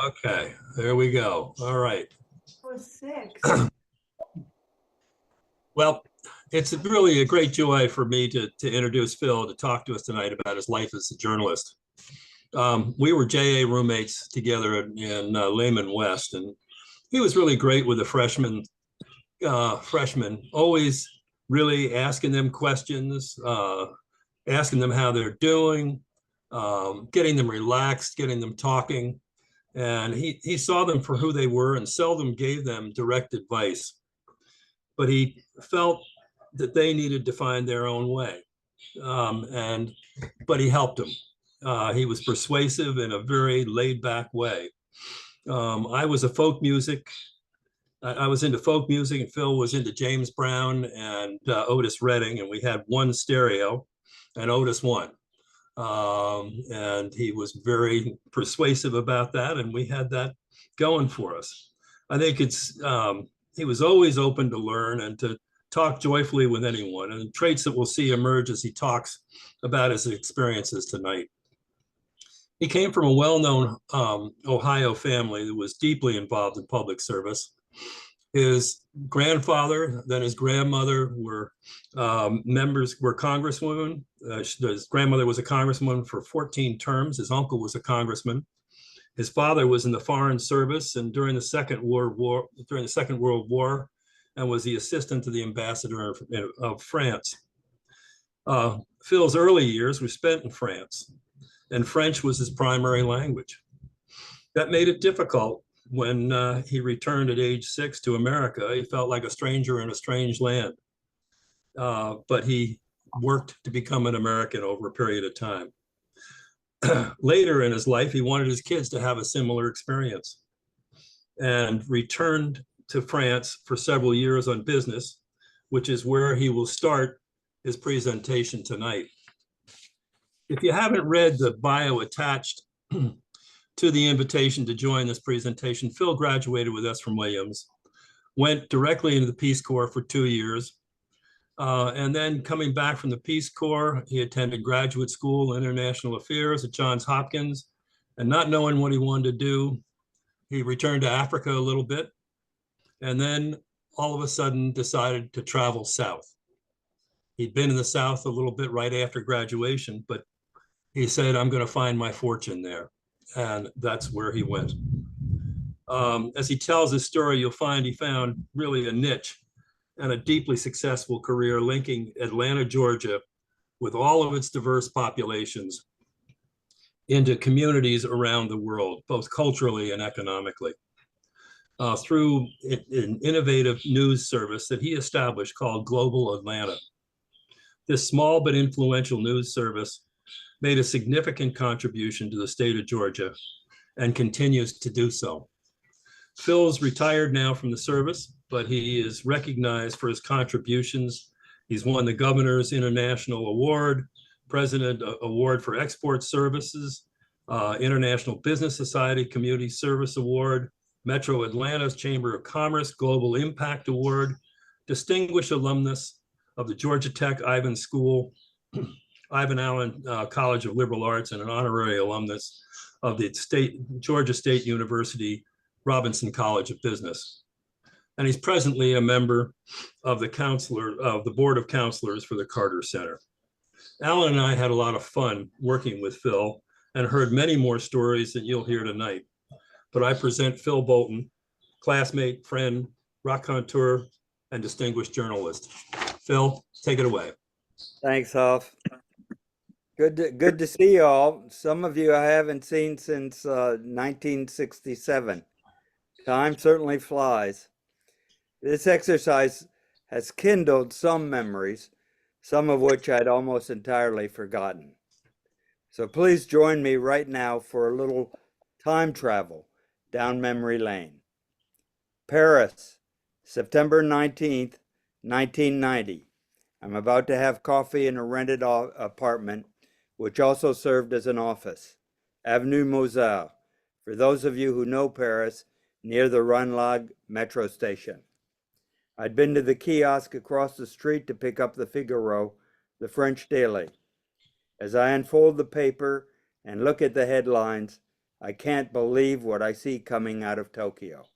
Okay, there we go. All right. Was six. Well, it's really a great joy for me to introduce Phil to talk to us tonight about his life as a journalist. We were JA roommates together in Lehman West, and he was really great with the freshmen, always really asking them questions, asking them how they're doing, getting them relaxed, getting them talking. And he saw them for who they were and seldom gave them direct advice. But he felt that they needed to find their own way. And but he helped them. He was persuasive in a very laid back way. I was a folk music. I was into folk music, and Phil was into James Brown and Otis Redding, and we had one stereo, and Otis won. And he was very persuasive about that, and we had that going for us. I think he was always open to learn and to talk joyfully with anyone, and traits that we'll see emerge as he talks about his experiences tonight. He came from a well-known Ohio family that was deeply involved in public service. His grandfather, then his grandmother were congresswomen. His grandmother was a congresswoman for 14 terms. His uncle was a congressman. His father was in the Foreign Service and during the Second World War, and was the assistant to the ambassador of France. Phil's early years were spent in France, and French was his primary language. That made it difficult when he returned at age 6 to America. He felt like a stranger in a strange land, but he worked to become an American over a period of time. Later in his life, he wanted his kids to have a similar experience and returned to France for several years on business, which is where he will start his presentation tonight. If you haven't read the bio attached to the invitation to join this presentation, Phil graduated with us from Williams, went directly into the Peace Corps for 2 years, and then coming back from the Peace Corps, he attended graduate school in international affairs at Johns Hopkins, and not knowing what he wanted to do, he returned to Africa a little bit, and then all of a sudden decided to travel south. He'd been in the South a little bit right after graduation, but he said, I'm going to find my fortune there. And that's where he went. As he tells his story, you'll find he found really a niche and a deeply successful career linking Atlanta, Georgia, with all of its diverse populations into communities around the world, both culturally and economically, through an innovative news service that he established called Global Atlanta. This small but influential news service made a significant contribution to the state of Georgia and continues to do so. Phil's retired now from the service, but he is recognized for his contributions. He's won the Governor's International Award, President Award for Export Services, International Business Society Community Service Award, Metro Atlanta's Chamber of Commerce Global Impact Award, Distinguished Alumnus of the Georgia Tech Ivan Allen College of Liberal Arts, and an honorary alumnus of the Georgia State University Robinson College of Business. And he's presently a member of the Board of Counselors for the Carter Center. Alan and I had a lot of fun working with Phil and heard many more stories than you'll hear tonight. But I present Phil Bolton, classmate, friend, raconteur, and distinguished journalist. Phil, take it away. Thanks, Huff. Good to see you all. Some of you I haven't seen since 1967. Time certainly flies. This exercise has kindled some memories, some of which I'd almost entirely forgotten. So please join me right now for a little time travel down memory lane. Paris, September 19th, 1990. I'm about to have coffee in a rented apartment, which also served as an office. Avenue Mozart, for those of you who know Paris, near the Ranelagh metro station. I'd been to the kiosk across the street to pick up the Figaro, the French daily. As I unfold the paper and look at the headlines, I can't believe what I see coming out of Tokyo.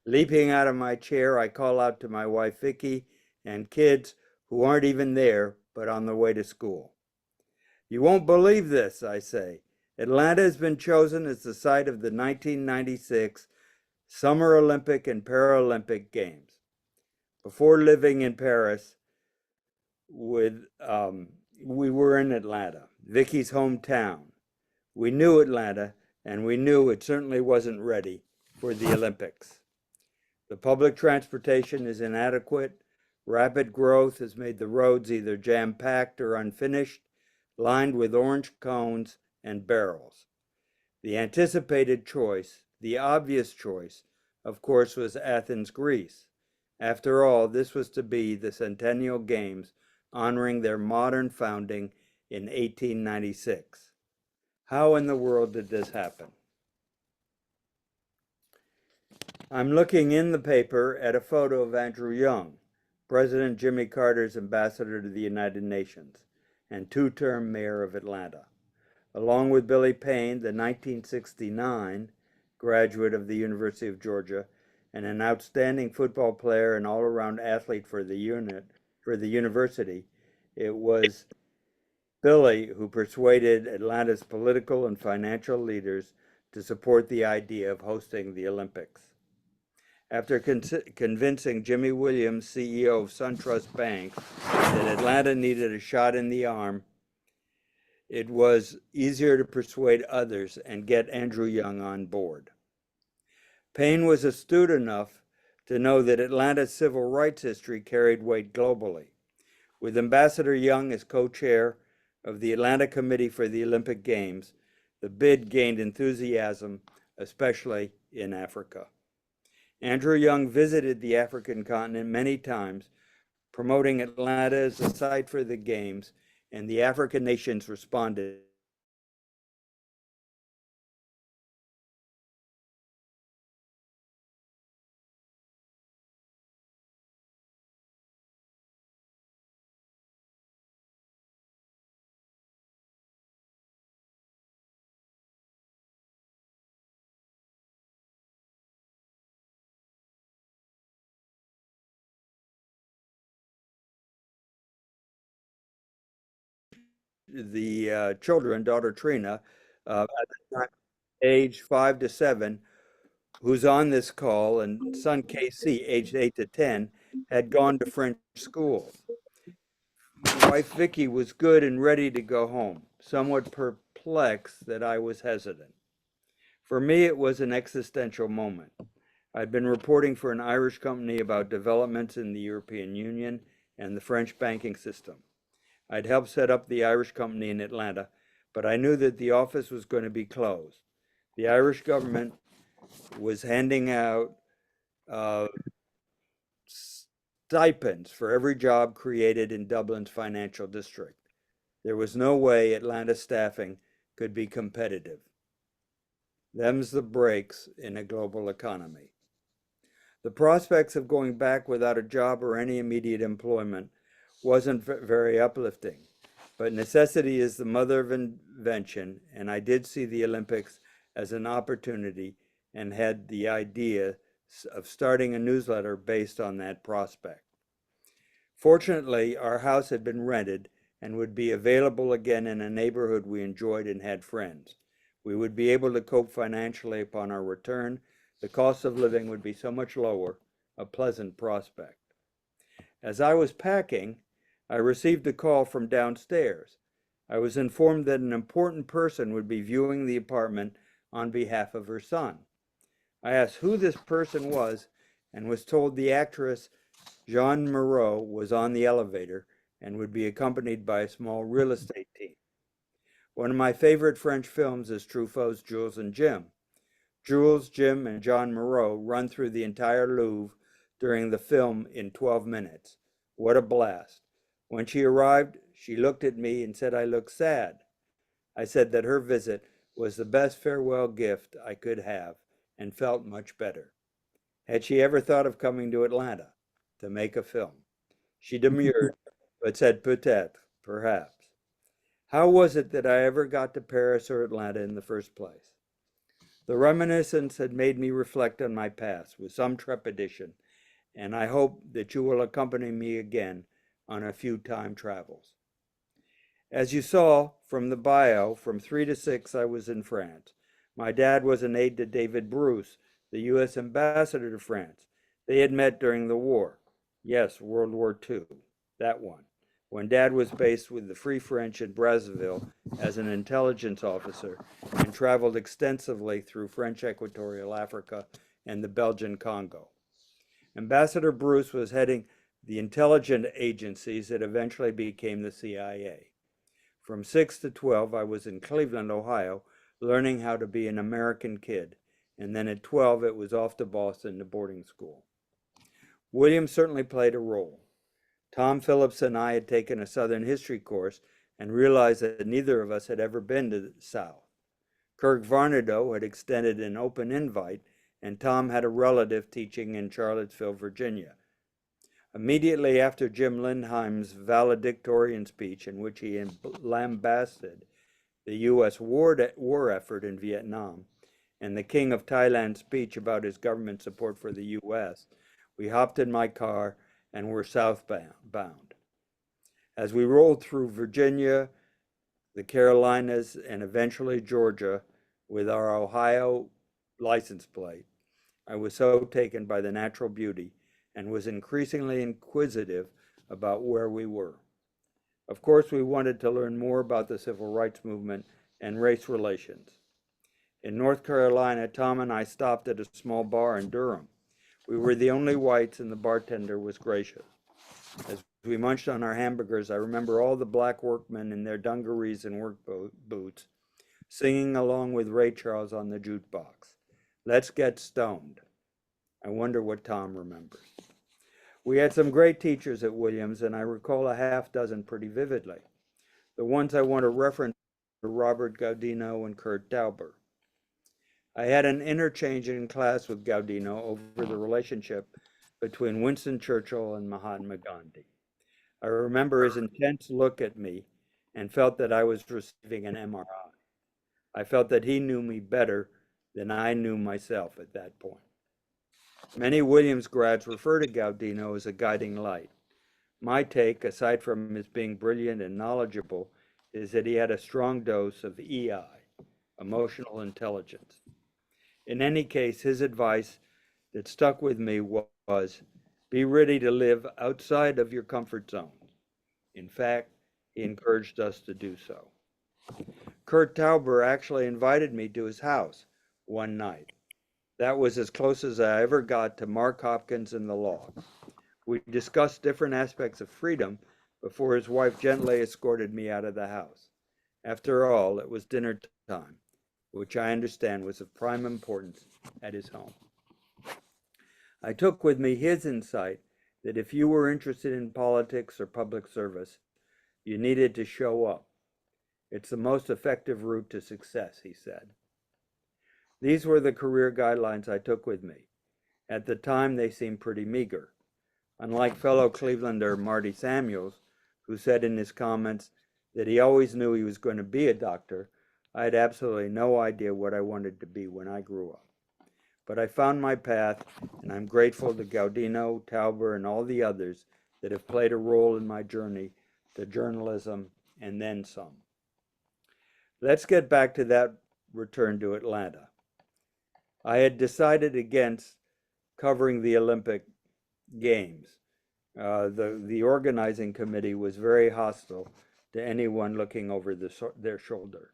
Leaping out of my chair, I call out to my wife Vicky and kids who aren't even there but on their way to school. You won't believe this, I say. Atlanta has been chosen as the site of the 1996 Summer Olympic and Paralympic Games. Before living in Paris, we were in Atlanta, Vicky's hometown. We knew Atlanta, and we knew it certainly wasn't ready for the Olympics. The public transportation is inadequate. Rapid growth has made the roads either jam-packed or unfinished, lined with orange cones and barrels. The anticipated choice, the obvious choice, of course, was Athens, Greece. After all, this was to be the Centennial Games honoring their modern founding in 1896. How in the world did this happen? I'm looking in the paper at a photo of Andrew Young, President Jimmy Carter's ambassador to the United Nations and two-term mayor of Atlanta, along with Billy Payne, the 1969 graduate of the University of Georgia and an outstanding football player and all-around athlete for the university. It was Billy who persuaded Atlanta's political and financial leaders to support the idea of hosting the Olympics. After convincing Jimmy Williams, CEO of SunTrust Bank, that Atlanta needed a shot in the arm, it was easier to persuade others and get Andrew Young on board. Payne was astute enough to know that Atlanta's civil rights history carried weight globally. With Ambassador Young as co-chair of the Atlanta Committee for the Olympic Games, the bid gained enthusiasm, especially in Africa. Andrew Young visited the African continent many times, promoting Atlanta as a site for the Games, and the African nations responded. The children, daughter Trina, at the time, age 5 to 7, who's on this call, and son KC, aged 8 to 10, had gone to French school. My wife Vicky was good and ready to go home, somewhat perplexed that I was hesitant. For me, it was an existential moment. I'd been reporting for an Irish company about developments in the European Union and the French banking system. I'd helped set up the Irish company in Atlanta, but I knew that the office was going to be closed. The Irish government was handing out stipends for every job created in Dublin's financial district. There was no way Atlanta staffing could be competitive. Them's the breaks in a global economy. The prospects of going back without a job or any immediate employment wasn't very uplifting, but necessity is the mother of invention, and I did see the Olympics as an opportunity and had the idea of starting a newsletter based on that prospect. Fortunately, our house had been rented and would be available again in a neighborhood we enjoyed and had friends. We would be able to cope financially upon our return. The cost of living would be so much lower, a pleasant prospect. As I was packing, I received a call from downstairs. I was informed that an important person would be viewing the apartment on behalf of her son. I asked who this person was and was told the actress Jeanne Moreau was on the elevator and would be accompanied by a small real estate team. One of my favorite French films is Truffaut's Jules and Jim. Jules, Jim, and Jeanne Moreau run through the entire Louvre during the film in 12 minutes. What a blast. When she arrived, she looked at me and said I looked sad. I said that her visit was the best farewell gift I could have and felt much better. Had she ever thought of coming to Atlanta to make a film? She demurred, but said peut-être, perhaps. How was it that I ever got to Paris or Atlanta in the first place? The reminiscence had made me reflect on my past with some trepidation, and I hope that you will accompany me again on a few time travels. As you saw from the bio, from 3 to 6 I was in France. My dad was an aide to David Bruce, the U.S. ambassador to France. They had met during the war. Yes, World War II, that one, when Dad was based with the Free French in Brazzaville as an intelligence officer and traveled extensively through French Equatorial Africa and the Belgian Congo. Ambassador Bruce was heading the intelligence agencies that eventually became the CIA. From 6 to 12, I was in Cleveland, Ohio, learning how to be an American kid, and then at 12, it was off to Boston to boarding school. William certainly played a role. Tom Phillips and I had taken a Southern history course and realized that neither of us had ever been to the South. Kirk Varnado had extended an open invite, and Tom had a relative teaching in Charlottesville, Virginia. Immediately after Jim Lindheim's valedictorian speech, in which he lambasted the U.S. war effort in Vietnam, and the King of Thailand's speech about his government support for the U.S., we hopped in my car and were southbound. As we rolled through Virginia, the Carolinas, and eventually Georgia with our Ohio license plate, I was so taken by the natural beauty and was increasingly inquisitive about where we were. Of course, we wanted to learn more about the civil rights movement and race relations. In North Carolina, Tom and I stopped at a small bar in Durham. We were the only whites, and the bartender was gracious. As we munched on our hamburgers, I remember all the black workmen in their dungarees and work boots singing along with Ray Charles on the jukebox. Let's get stoned. I wonder what Tom remembers. We had some great teachers at Williams, and I recall a half dozen pretty vividly. The ones I want to reference are Robert Gaudino and Kurt Tauber. I had an interchange in class with Gaudino over the relationship between Winston Churchill and Mahatma Gandhi. I remember his intense look at me and felt that I was receiving an MRI. I felt that he knew me better than I knew myself at that point. Many Williams grads refer to Gaudino as a guiding light. My take, aside from his being brilliant and knowledgeable, is that he had a strong dose of EI, emotional intelligence. In any case, his advice that stuck with me was, be ready to live outside of your comfort zone. In fact, he encouraged us to do so. Kurt Tauber actually invited me to his house one night. That was as close as I ever got to Mark Hopkins and the law. We discussed different aspects of freedom before his wife gently escorted me out of the house. After all, it was dinner time, which I understand was of prime importance at his home. I took with me his insight that if you were interested in politics or public service, you needed to show up. It's the most effective route to success, he said. These were the career guidelines I took with me. At the time, they seemed pretty meager. Unlike fellow Clevelander Marty Samuels, who said in his comments that he always knew he was going to be a doctor, I had absolutely no idea what I wanted to be when I grew up. But I found my path, and I'm grateful to Gaudino, Tauber, and all the others that have played a role in my journey to journalism and then some. Let's get back to that return to Atlanta. I had decided against covering the Olympic Games. The organizing committee was very hostile to anyone looking over their shoulder.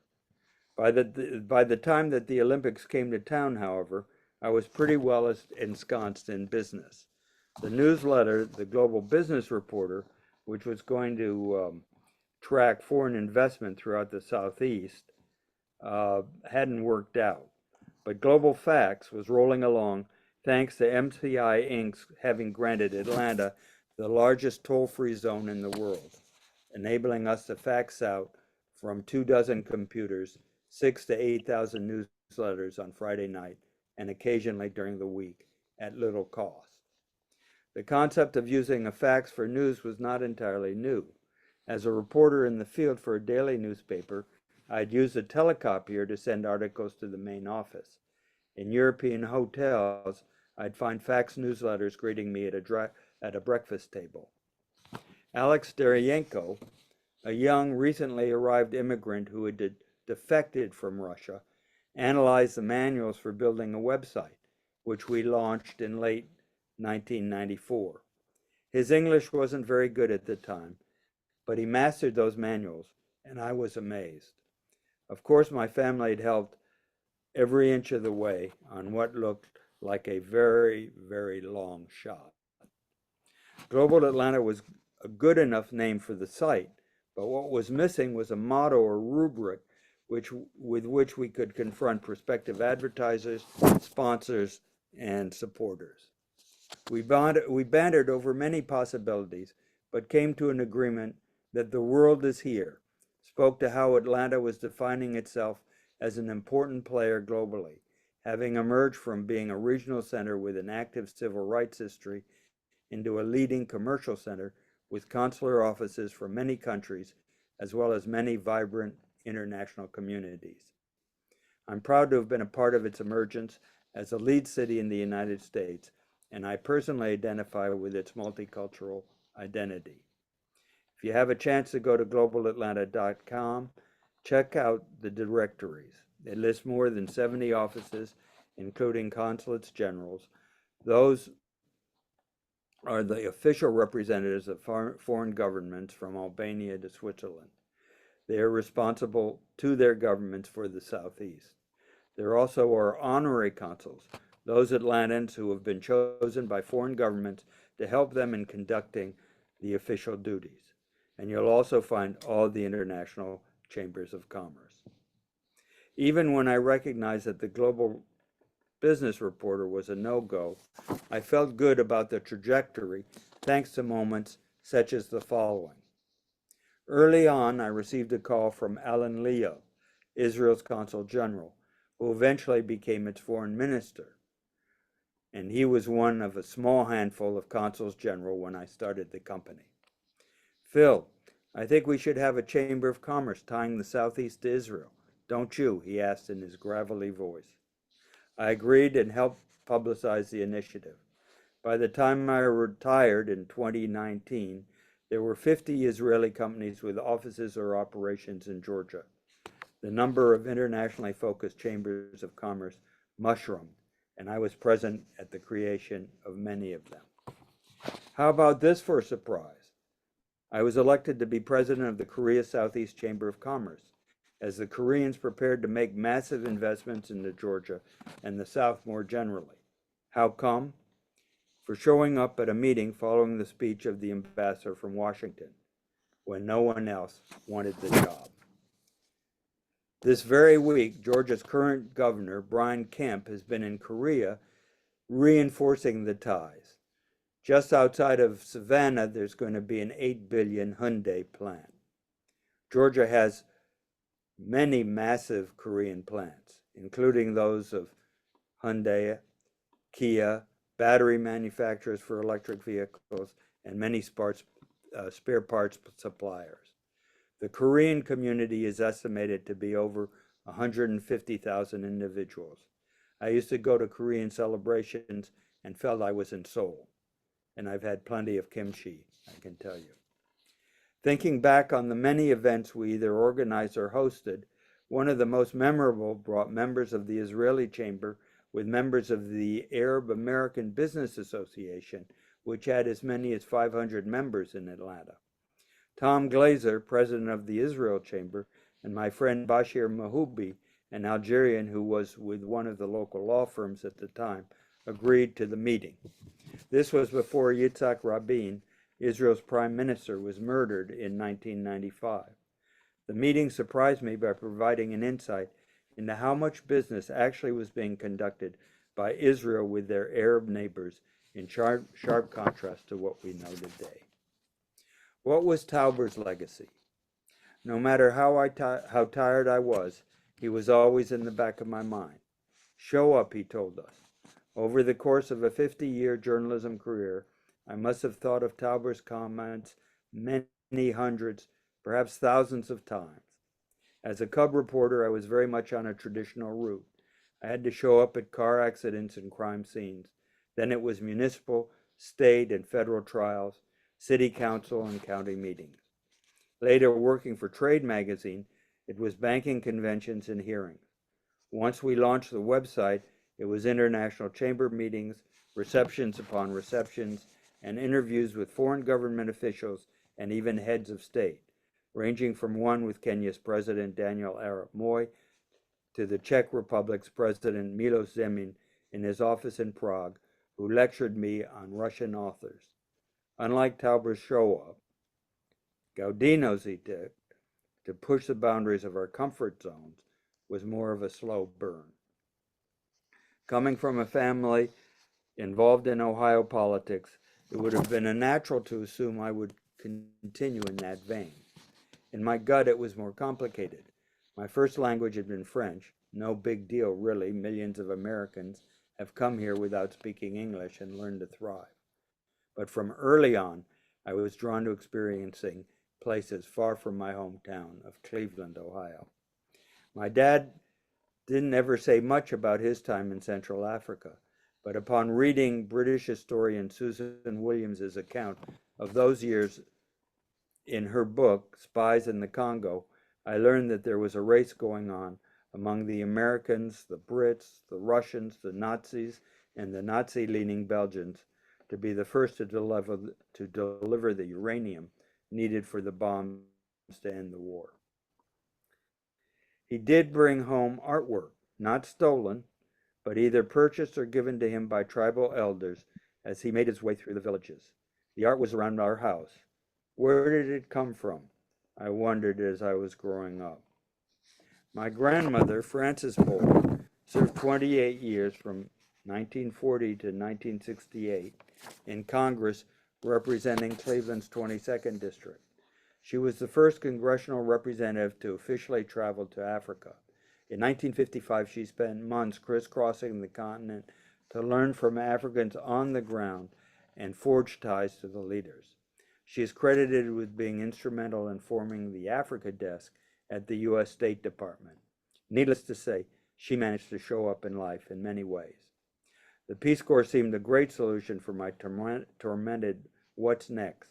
By the time that the Olympics came to town, however, I was pretty well ensconced in business. The newsletter, the Global Business Reporter, which was going to track foreign investment throughout the Southeast, hadn't worked out. But Global Facts was rolling along thanks to MCI Inc.'s having granted Atlanta the largest toll-free zone in the world, enabling us to fax out from 24 computers 6,000 to 8,000 newsletters on Friday night and occasionally during the week at little cost. The concept of using a fax for news was not entirely new. As a reporter in the field for a daily newspaper, I'd used a telecopier to send articles to the main office. In European hotels, I'd find fax newsletters greeting me at a breakfast table. Alex Deryenko, a young, recently arrived immigrant who had defected from Russia, analyzed the manuals for building a website, which we launched in late 1994. His English wasn't very good at the time, but he mastered those manuals, and I was amazed. Of course, my family had helped every inch of the way on what looked like a very, very long shot. Global Atlanta was a good enough name for the site, but what was missing was a motto or rubric with which we could confront prospective advertisers, sponsors, and supporters. We bantered over many possibilities, but came to an agreement that the world is here, spoke to how Atlanta was defining itself as an important player globally, having emerged from being a regional center with an active civil rights history into a leading commercial center with consular offices from many countries, as well as many vibrant international communities. I'm proud to have been a part of its emergence as a lead city in the United States, and I personally identify with its multicultural identity. If you have a chance to go to globalatlanta.com, check out the directories. It lists more than 70 offices, including consulates generals. Those are the official representatives of foreign governments from Albania to Switzerland. They are responsible to their governments for the Southeast. There also are honorary consuls, those Atlantans who have been chosen by foreign governments to help them in conducting the official duties. And you'll also find all the international chambers of commerce. Even when I recognized that the Global Business Reporter was a no-go, I felt good about the trajectory thanks to moments such as the following. Early on, I received a call from Alan Leo, Israel's Consul General, who eventually became its foreign minister. And he was one of a small handful of consuls general when I started the company. Phil, I think we should have a chamber of commerce tying the Southeast to Israel. Don't you? He asked in his gravelly voice. I agreed and helped publicize the initiative. By the time I retired in 2019, there were 50 Israeli companies with offices or operations in Georgia. The number of internationally focused chambers of commerce mushroomed, and I was present at the creation of many of them. How about this for a surprise? I was elected to be president of the Korea Southeast Chamber of Commerce, as the Koreans prepared to make massive investments into Georgia and the South more generally. How come? For showing up at a meeting following the speech of the ambassador from Washington, when no one else wanted the job. This very week, Georgia's current governor, Brian Kemp, has been in Korea reinforcing the ties. Just outside of Savannah, there's going to be an $8 billion Hyundai plant. Georgia has many massive Korean plants, including those of Hyundai, Kia, battery manufacturers for electric vehicles, and many spare parts suppliers. The Korean community is estimated to be over 150,000 individuals. I used to go to Korean celebrations and felt I was in Seoul. And I've had plenty of kimchi, I can tell you. Thinking back on the many events we either organized or hosted, one of the most memorable brought members of the Israeli Chamber with members of the Arab American Business Association, which had as many as 500 members in Atlanta. Tom Glazer, president of the Israel Chamber, and my friend Bashir Mahoubi, an Algerian who was with one of the local law firms at the time, agreed to the meeting. This was before Yitzhak Rabin, Israel's prime minister, was murdered in 1995. The meeting surprised me by providing an insight into how much business actually was being conducted by Israel with their Arab neighbors, in sharp contrast to what we know today. What was Tauber's legacy? No matter how tired I was, he was always in the back of my mind. Show up, he told us. Over the course of a 50-year journalism career, I must have thought of Tauber's comments many hundreds, perhaps thousands of times. As a cub reporter, I was very much on a traditional route. I had to show up at car accidents and crime scenes. Then it was municipal, state, and federal trials, city council, and county meetings. Later, working for Trade Magazine, it was banking conventions and hearings. Once we launched the website, it was international chamber meetings, receptions upon receptions, and interviews with foreign government officials and even heads of state, ranging from one with Kenya's President Daniel Arap Moi to the Czech Republic's President Milos Zemin in his office in Prague, who lectured me on Russian authors. Unlike Tauber's show-up, Gaudino's edict, to push the boundaries of our comfort zones, was more of a slow burn. Coming from a family involved in Ohio politics, it would have been natural to assume I would continue in that vein. In my gut, it was more complicated. My first language had been French. No big deal, really. Millions of Americans have come here without speaking English and learned to thrive. But from early on, I was drawn to experiencing places far from my hometown of Cleveland, Ohio. My dad didn't ever say much about his time in Central Africa, but upon reading British historian Susan Williams's account of those years in her book, Spies in the Congo, I learned that there was a race going on among the Americans, the Brits, the Russians, the Nazis, and the Nazi-leaning Belgians to be the first to deliver the uranium needed for the bombs to end the war. He did bring home artwork, not stolen, but either purchased or given to him by tribal elders as he made his way through the villages. The art was around our house. Where did it come from? I wondered as I was growing up. My grandmother, Frances Bolton, served 28 years from 1940 to 1968 in Congress representing Cleveland's 22nd District. She was the first congressional representative to officially travel to Africa. In 1955, she spent months crisscrossing the continent to learn from Africans on the ground and forge ties to the leaders. She is credited with being instrumental in forming the Africa desk at the U.S. State Department. Needless to say, she managed to show up in life in many ways. The Peace Corps seemed a great solution for my tormented "what's next?"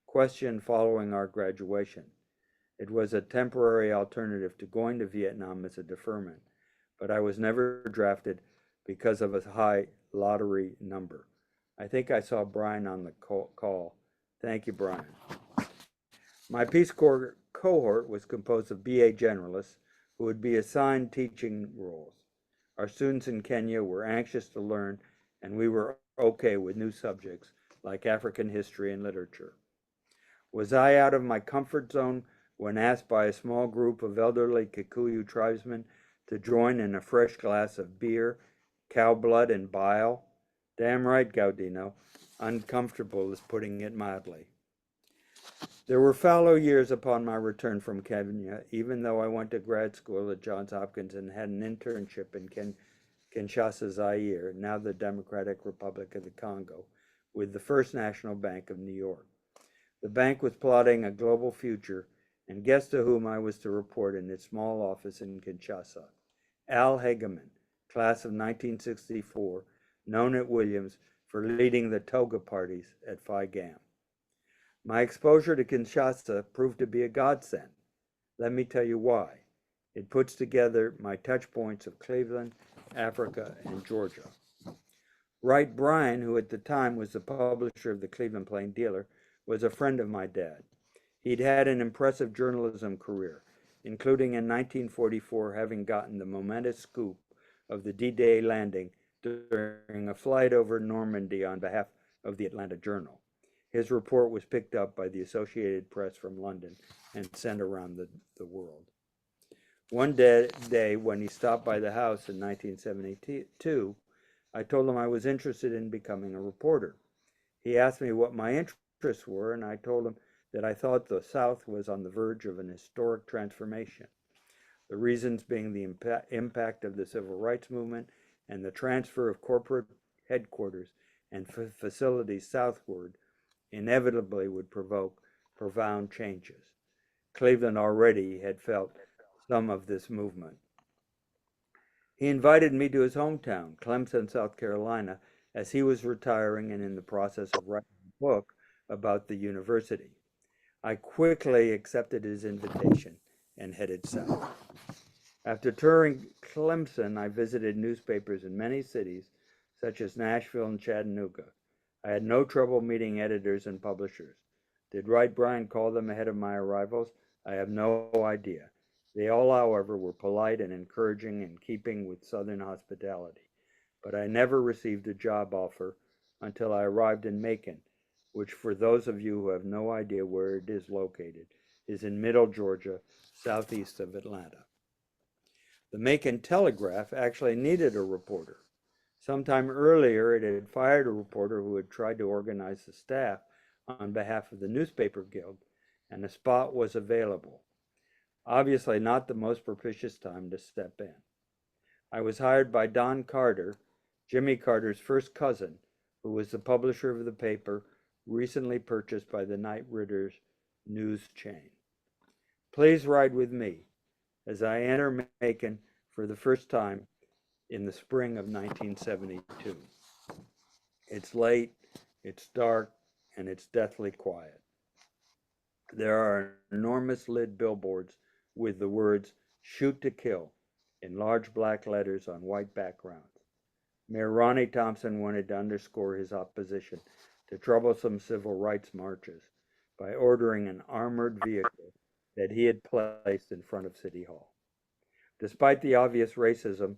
question following our graduation. It was a temporary alternative to going to Vietnam as a deferment, but I was never drafted because of a high lottery number. I think I saw Brian on the call. Thank you, Brian. My Peace Corps cohort was composed of BA generalists who would be assigned teaching roles. Our students in Kenya were anxious to learn, and we were okay with new subjects like African history and literature. Was I out of my comfort zone when asked by a small group of elderly Kikuyu tribesmen to join in a fresh glass of beer, cow blood, and bile? Damn right, Gaudino. Uncomfortable is putting it mildly. There were fallow years upon my return from Kenya, even though I went to grad school at Johns Hopkins and had an internship in Kinshasa, Zaire, now the Democratic Republic of the Congo, with the First National Bank of New York. The bank was plotting a global future, and guess to whom I was to report in its small office in Kinshasa? Al Hageman, class of 1964, known at Williams for leading the toga parties at Phi Gam. My exposure to Kinshasa proved to be a godsend. Let me tell you why. It puts together my touch points of Cleveland, Africa, and Georgia. Wright Bryan, who at the time was the publisher of the Cleveland Plain Dealer, was a friend of my dad. He'd had an impressive journalism career, including in 1944 having gotten the momentous scoop of the D-Day landing during a flight over Normandy on behalf of the Atlanta Journal. His report was picked up by the Associated Press from London and sent around the world. One day when he stopped by the house in 1972, I told him I was interested in becoming a reporter. He asked me what my interests were, and I told him that I thought the South was on the verge of an historic transformation. The reasons being the impact of the Civil Rights Movement and the transfer of corporate headquarters and facilities southward inevitably would provoke profound changes. Cleveland already had felt some of this movement. He invited me to his hometown, Clemson, South Carolina, as he was retiring and in the process of writing a book about the university. I quickly accepted his invitation and headed south. After touring Clemson, I visited newspapers in many cities, such as Nashville and Chattanooga. I had no trouble meeting editors and publishers. Did Wright Bryan call them ahead of my arrivals? I have no idea. They all, however, were polite and encouraging in keeping with Southern hospitality. But I never received a job offer until I arrived in Macon, which, for those of you who have no idea where it is located, is in Middle Georgia, southeast of Atlanta. The Macon Telegraph actually needed a reporter. Sometime earlier, it had fired a reporter who had tried to organize the staff on behalf of the newspaper guild, and a spot was available. Obviously not the most propitious time to step in. I was hired by Don Carter, Jimmy Carter's first cousin, who was the publisher of the paper recently purchased by the Knight Ridder's news chain. Please ride with me as I enter Macon for the first time in the spring of 1972. It's late, it's dark, and it's deathly quiet. There are enormous lit billboards with the words "Shoot to Kill" in large black letters on white backgrounds. Mayor Ronnie Thompson wanted to underscore his opposition to troublesome civil rights marches by ordering an armored vehicle that he had placed in front of City Hall. Despite the obvious racism,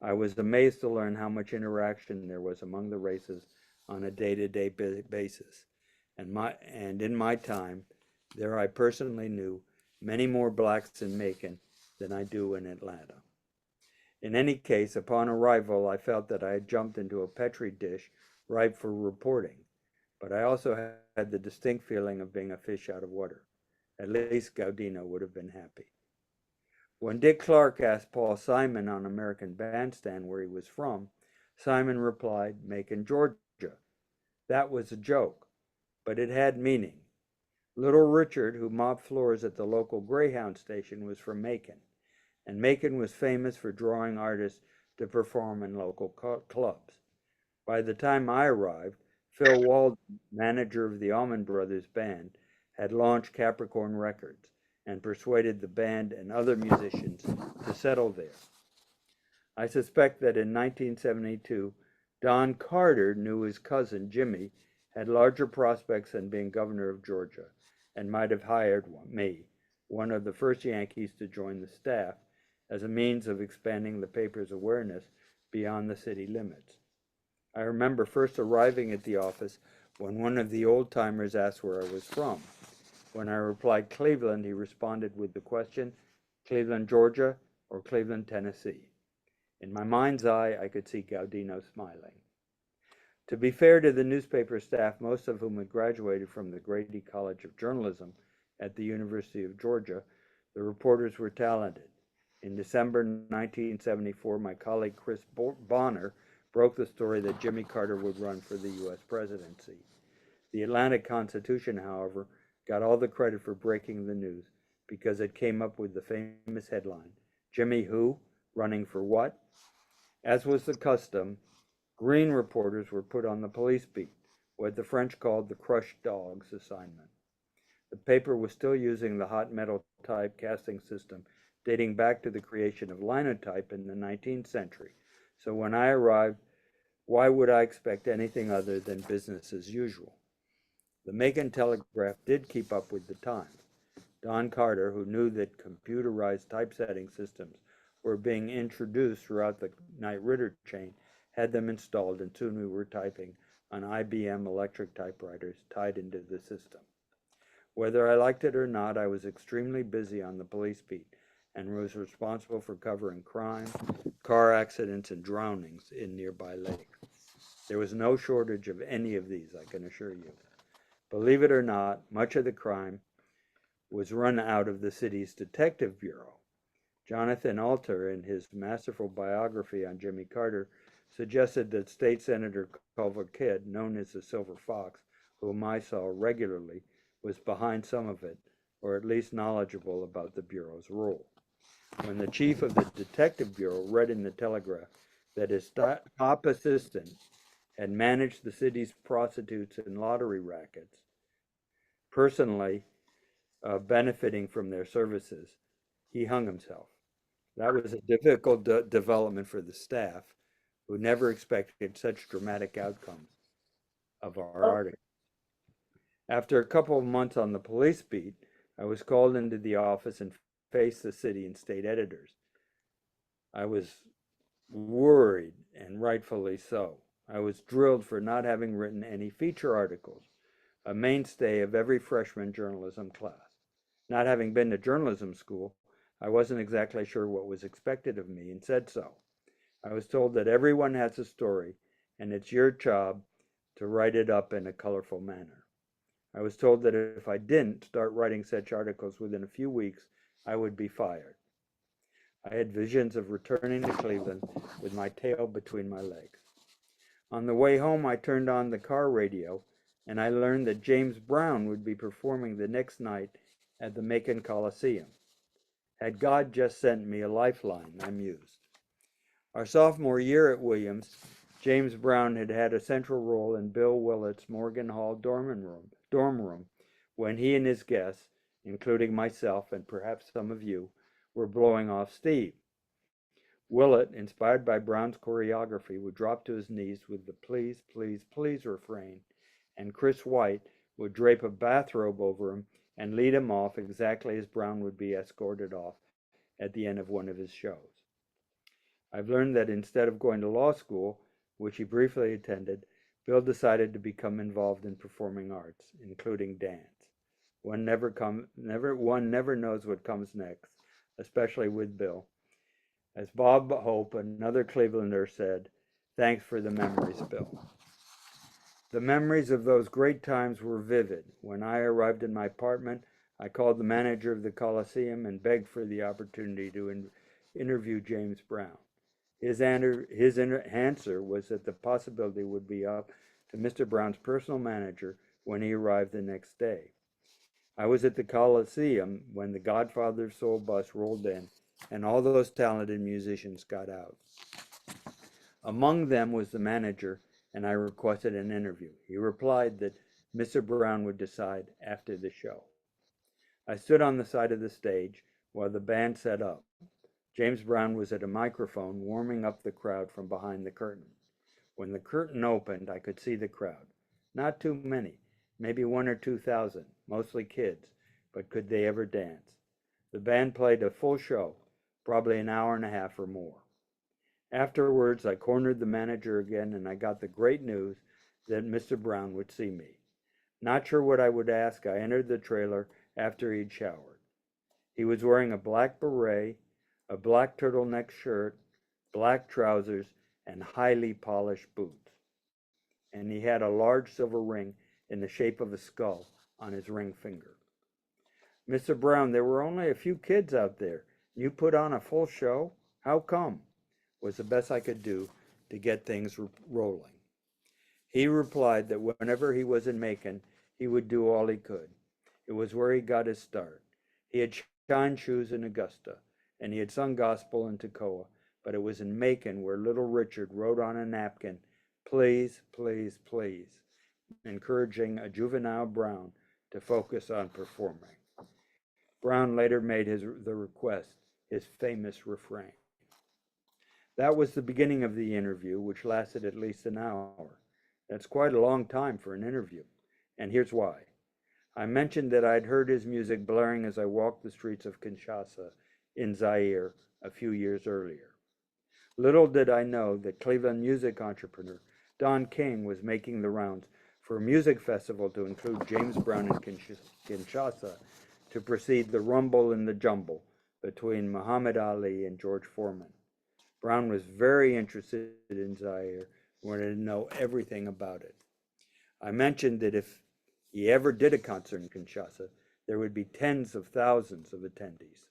I was amazed to learn how much interaction there was among the races on a day-to-day basis. And in my time there, I personally knew many more blacks in Macon than I do in Atlanta. In any case, upon arrival, I felt that I had jumped into a petri dish ripe for reporting, but I also had the distinct feeling of being a fish out of water. At least Gaudino would have been happy. When Dick Clark asked Paul Simon on American Bandstand where he was from, Simon replied, "Macon, Georgia." That was a joke, but it had meaning. Little Richard, who mopped floors at the local Greyhound station, was from Macon, and Macon was famous for drawing artists to perform in local clubs. By the time I arrived, Phil Walden, manager of the Allman Brothers Band, had launched Capricorn Records and persuaded the band and other musicians to settle there. I suspect that in 1972, Don Carter knew his cousin Jimmy had larger prospects than being governor of Georgia, and might have hired me, one of the first Yankees to join the staff, as a means of expanding the paper's awareness beyond the city limits. I remember first arriving at the office when one of the old-timers asked where I was from. When I replied Cleveland, he responded with the question, "Cleveland, Georgia, or Cleveland, Tennessee?" In my mind's eye, I could see Gaudino smiling. To be fair to the newspaper staff, most of whom had graduated from the Grady College of Journalism at the University of Georgia, the reporters were talented. In December 1974, my colleague Chris Bonner broke the story that Jimmy Carter would run for the U.S. presidency. The Atlantic Constitution, however, got all the credit for breaking the news because it came up with the famous headline, "Jimmy who? Running for what?" As was the custom, green reporters were put on the police beat, what the French called the crushed dogs assignment. The paper was still using the hot metal type casting system dating back to the creation of linotype in the 19th century. So when I arrived, why would I expect anything other than business as usual? The Macon Telegraph did keep up with the times. Don Carter, who knew that computerized typesetting systems were being introduced throughout the Knight Ridder chain, had them installed, and soon we were typing on IBM electric typewriters tied into the system. Whether I liked it or not, I was extremely busy on the police beat and was responsible for covering crime, car accidents, and drownings in nearby lakes. There was no shortage of any of these, I can assure you. Believe it or not, much of the crime was run out of the city's detective bureau. Jonathan Alter, in his masterful biography on Jimmy Carter, suggested that State Senator Culver Kidd, known as the Silver Fox, whom I saw regularly, was behind some of it, or at least knowledgeable about the bureau's role. when the chief of the detective bureau read in the Telegraph that his top assistant had managed the city's prostitutes and lottery rackets, personally benefiting from their services, he hung himself. That was a difficult development for the staff, who never expected such dramatic outcomes of our article. After a couple of months on the police beat, I was called into the office and faced the city and state editors. I was worried, and rightfully so. I was drilled for not having written any feature articles, a mainstay of every freshman journalism class. Not having been to journalism school, I wasn't exactly sure what was expected of me and said so. I was told that everyone has a story and it's your job to write it up in a colorful manner. I was told that if I didn't start writing such articles within a few weeks, I would be fired. I had visions of returning to Cleveland with my tail between my legs. On the way home, I turned on the car radio and I learned that James Brown would be performing the next night at the Macon Coliseum. Had God just sent me a lifeline, I mused. Our sophomore year at Williams, James Brown had had a central role in Bill Willett's Morgan Hall dorm room when he and his guests, including myself and perhaps some of you, were blowing off steam. Willett, inspired by Brown's choreography, would drop to his knees with the please, please, please refrain, and Chris White would drape a bathrobe over him and lead him off exactly as Brown would be escorted off at the end of one of his shows. I've learned that instead of going to law school, which he briefly attended, Bill decided to become involved in performing arts, including dance. One never knows what comes next, especially with Bill. As Bob Hope, another Clevelander, said, "Thanks for the memories, Bill." The memories of those great times were vivid. When I arrived in my apartment, I called the manager of the Coliseum and begged for the opportunity to interview James Brown. His answer was that the possibility would be up to Mr. Brown's personal manager when he arrived the next day. I was at the Coliseum when the Godfather Soul bus rolled in and all those talented musicians got out. Among them was the manager, and I requested an interview. He replied that Mr. Brown would decide after the show. I stood on the side of the stage while the band set up. James Brown was at a microphone warming up the crowd from behind the curtain. When the curtain opened, I could see the crowd. Not too many, maybe 1,000 or 2,000, mostly kids, but could they ever dance? The band played a full show, probably an hour and a half or more. Afterwards, I cornered the manager again and I got the great news that Mr. Brown would see me. Not sure what I would ask, I entered the trailer after he'd showered. He was wearing a black beret, a black turtleneck shirt, black trousers, and highly polished boots. And he had a large silver ring in the shape of a skull on his ring finger. "Mr. Brown, there were only a few kids out there. You put on a full show? How come?" was the best I could do to get things rolling. He replied that whenever he was in Macon, he would do all he could. It was where he got his start. He had shined shoes in Augusta, and he had sung gospel in Toccoa, but it was in Macon where little Richard wrote on a napkin, "Please, please, please," encouraging a juvenile Brown to focus on performing. Brown later made the request his famous refrain. That was the beginning of the interview, which lasted at least an hour. That's quite a long time for an interview, and here's why. I mentioned that I'd heard his music blaring as I walked the streets of Kinshasa in Zaire a few years earlier. Little did I know that Cleveland music entrepreneur Don King was making the rounds for a music festival to include James Brown in Kinshasa to precede the rumble and the jumble between Muhammad Ali and George Foreman. Brown was very interested in Zaire, wanted to know everything about it. I mentioned that if he ever did a concert in Kinshasa, there would be tens of thousands of attendees.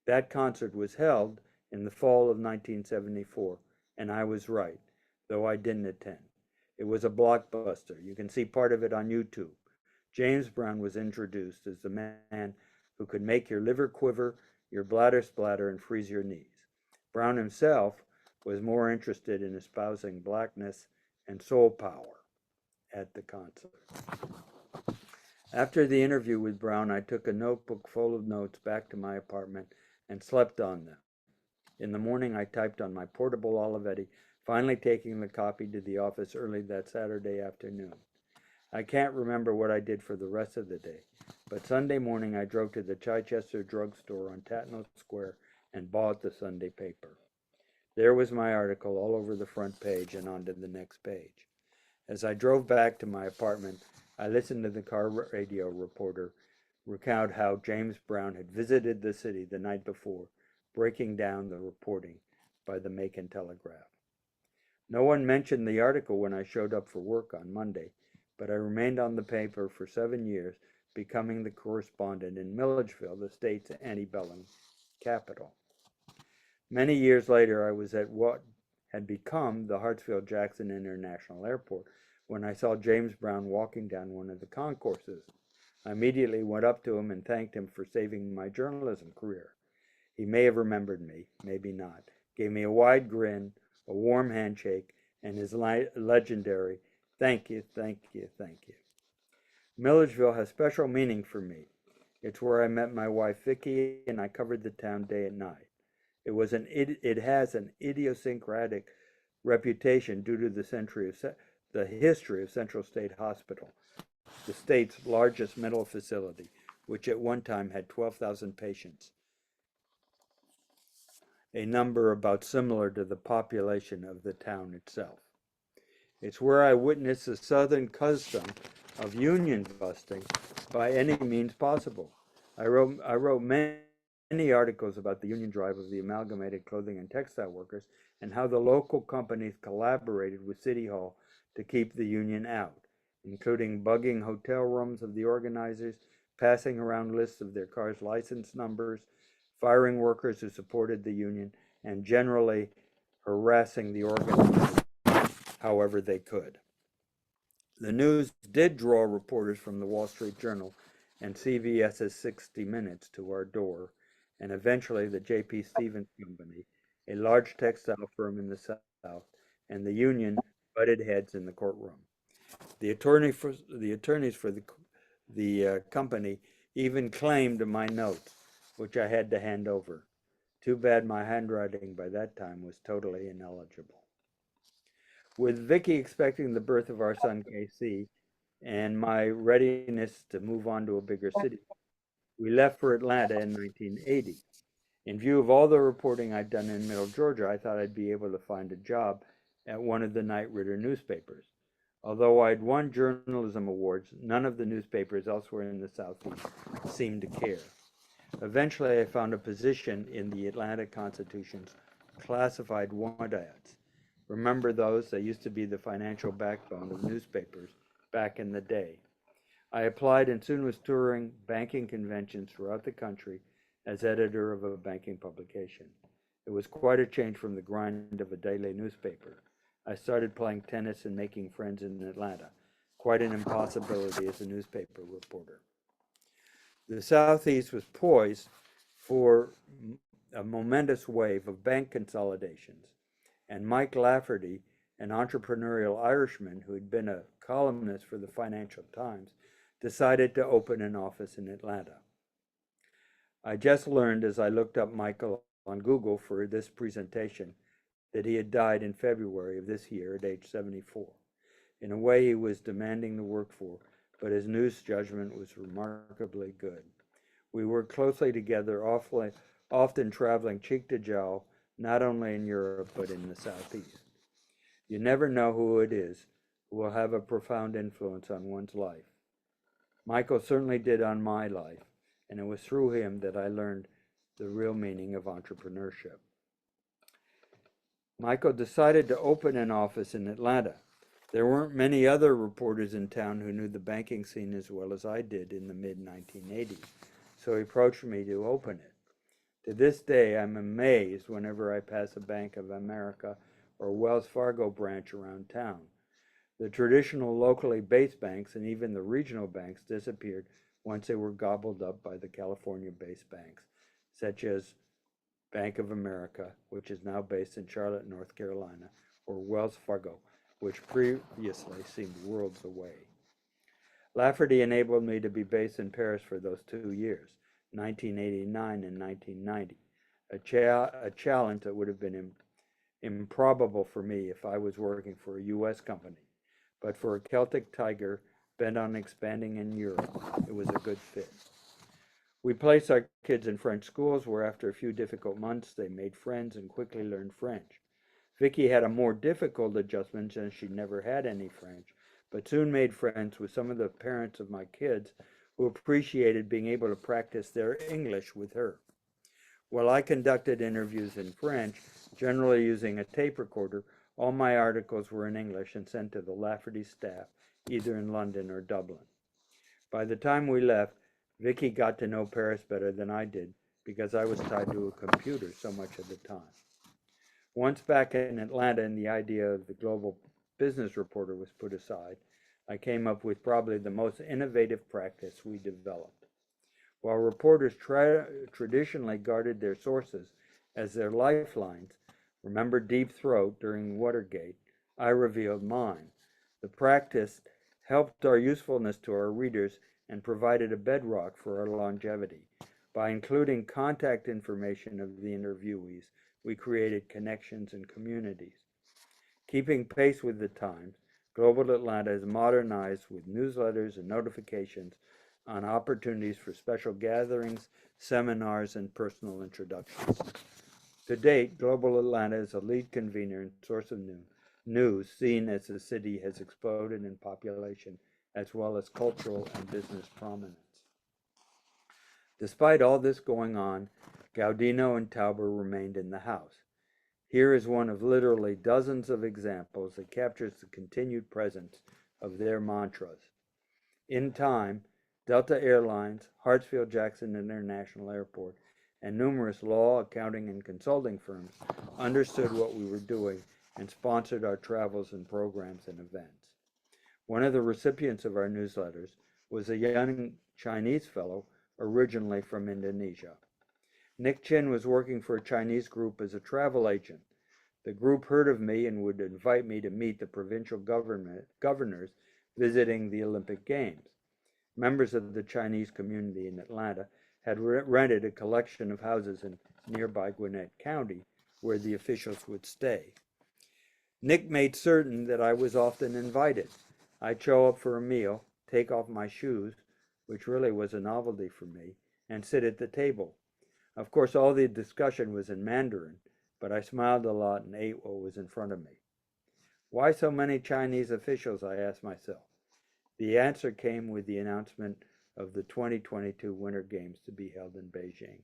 That concert was held in the fall of 1974, and I was right, though I didn't attend. It was a blockbuster. You can see part of it on YouTube. James Brown was introduced as the man who could make your liver quiver your bladder splatter, and freeze your knees. Brown himself was more interested in espousing blackness and soul power at the concert. After the interview with Brown, I took a notebook full of notes back to my apartment and slept on them. In the morning, I typed on my portable Olivetti, finally taking the copy to the office early that Saturday afternoon. I can't remember what I did for the rest of the day, but Sunday morning I drove to the Chichester drugstore on Tatnall Square and bought the Sunday paper. There was my article all over the front page and onto the next page. As I drove back to my apartment, I listened to the car radio reporter recount how James Brown had visited the city the night before, breaking down the reporting by the Macon Telegraph. No one mentioned the article when I showed up for work on Monday, but I remained on the paper for 7 years, becoming the correspondent in Milledgeville, the state's antebellum capital. Many years later, I was at what had become the Hartsfield-Jackson International Airport when I saw James Brown walking down one of the concourses. I immediately went up to him and thanked him for saving my journalism career. He may have remembered me, maybe not, gave me a wide grin, a warm handshake, and his legendary, "Thank you, thank you, thank you." Milledgeville has special meaning for me. It's where I met my wife Vicki, and I covered the town day and night. It has an idiosyncratic reputation due to the history of Central State Hospital, the state's largest mental facility, which at one time had 12,000 patients, a number about similar to the population of the town itself. It's where I witnessed the southern custom of union busting by any means possible. I wrote many articles about the union drive of the Amalgamated Clothing and Textile Workers and how the local companies collaborated with City Hall to keep the union out, including bugging hotel rooms of the organizers, passing around lists of their cars' license numbers, firing workers who supported the union, and generally harassing the organizers however they could. The news did draw reporters from the Wall Street Journal and CBS's 60 Minutes to our door, and eventually the J.P. Stevens Company, a large textile firm in the South, and the union butted heads in the courtroom. The attorneys for the company even claimed my notes, which I had to hand over. Too bad my handwriting by that time was totally ineligible. With Vicki expecting the birth of our son KC and my readiness to move on to a bigger city, we left for Atlanta in 1980. In view of all the reporting I'd done in Middle Georgia, I thought I'd be able to find a job at one of the Knight Ridder newspapers. Although I'd won journalism awards, none of the newspapers elsewhere in the Southeast seemed to care. Eventually, I found a position in the Atlanta Constitution's classified want ads. Remember those? They used to be the financial backbone of newspapers back in the day. I applied and soon was touring banking conventions throughout the country as editor of a banking publication. It was quite a change from the grind of a daily newspaper. I started playing tennis and making friends in Atlanta, quite an impossibility as a newspaper reporter. The Southeast was poised for a momentous wave of bank consolidations, and Mike Lafferty, an entrepreneurial Irishman who had been a columnist for the Financial Times, decided to open an office in Atlanta. I just learned as I looked up Michael on Google for this presentation that he had died in February of this year at age 74. In a way, he was demanding to work for, but his news judgment was remarkably good. We worked closely together, often traveling cheek to jowl, not only in Europe, but in the Southeast. You never know who it is who will have a profound influence on one's life. Michael certainly did on my life, and it was through him that I learned the real meaning of entrepreneurship. Michael decided to open an office in Atlanta. There weren't many other reporters in town who knew the banking scene as well as I did in the mid-1980s, so he approached me to open it. To this day, I'm amazed whenever I pass a Bank of America or Wells Fargo branch around town. The traditional locally based banks and even the regional banks disappeared once they were gobbled up by the California-based banks, such as Bank of America, which is now based in Charlotte, North Carolina, or Wells Fargo, which previously seemed worlds away. Lafferty enabled me to be based in Paris for those 2 years, 1989 and 1990, a challenge that would have been improbable for me if I was working for a U.S. company, but for a Celtic tiger bent on expanding in Europe, it was a good fit. We placed our kids in French schools where after a few difficult months they made friends and quickly learned French. Vicky had a more difficult adjustment since she never had any French, but soon made friends with some of the parents of my kids who appreciated being able to practice their English with her. While I conducted interviews in French, generally using a tape recorder, all my articles were in English and sent to the Lafferty staff, either in London or Dublin. By the time we left, Vicky got to know Paris better than I did because I was tied to a computer so much of the time. Once back in Atlanta and the idea of the global business reporter was put aside, I came up with probably the most innovative practice we developed. While reporters traditionally guarded their sources as their lifelines, remember Deep Throat during Watergate, I revealed mine. The practice helped our usefulness to our readers and provided a bedrock for our longevity. By including contact information of the interviewees, we created connections and communities. Keeping pace with the times, Global Atlanta is modernized with newsletters and notifications on opportunities for special gatherings, seminars, and personal introductions. To date, Global Atlanta is a lead convener and source of news, seen as the city has exploded in population as well as cultural and business prominence. Despite all this going on, Gaudino and Tauber remained in the house. Here is one of literally dozens of examples that captures the continued presence of their mantras. In time, Delta Airlines, Hartsfield-Jackson International Airport, and numerous law, accounting, and consulting firms understood what we were doing and sponsored our travels and programs and events. One of the recipients of our newsletters was a young Chinese fellow originally from Indonesia. Nick Chin was working for a Chinese group as a travel agent. The group heard of me and would invite me to meet the provincial governors visiting the Olympic Games. Members of the Chinese community in Atlanta had rented a collection of houses in nearby Gwinnett County where the officials would stay. Nick made certain that I was often invited. I'd show up for a meal, take off my shoes, which really was a novelty for me, and sit at the table. Of course, all the discussion was in Mandarin, but I smiled a lot and ate what was in front of me. Why so many Chinese officials, I asked myself. The answer came with the announcement of the 2022 Winter Games to be held in Beijing.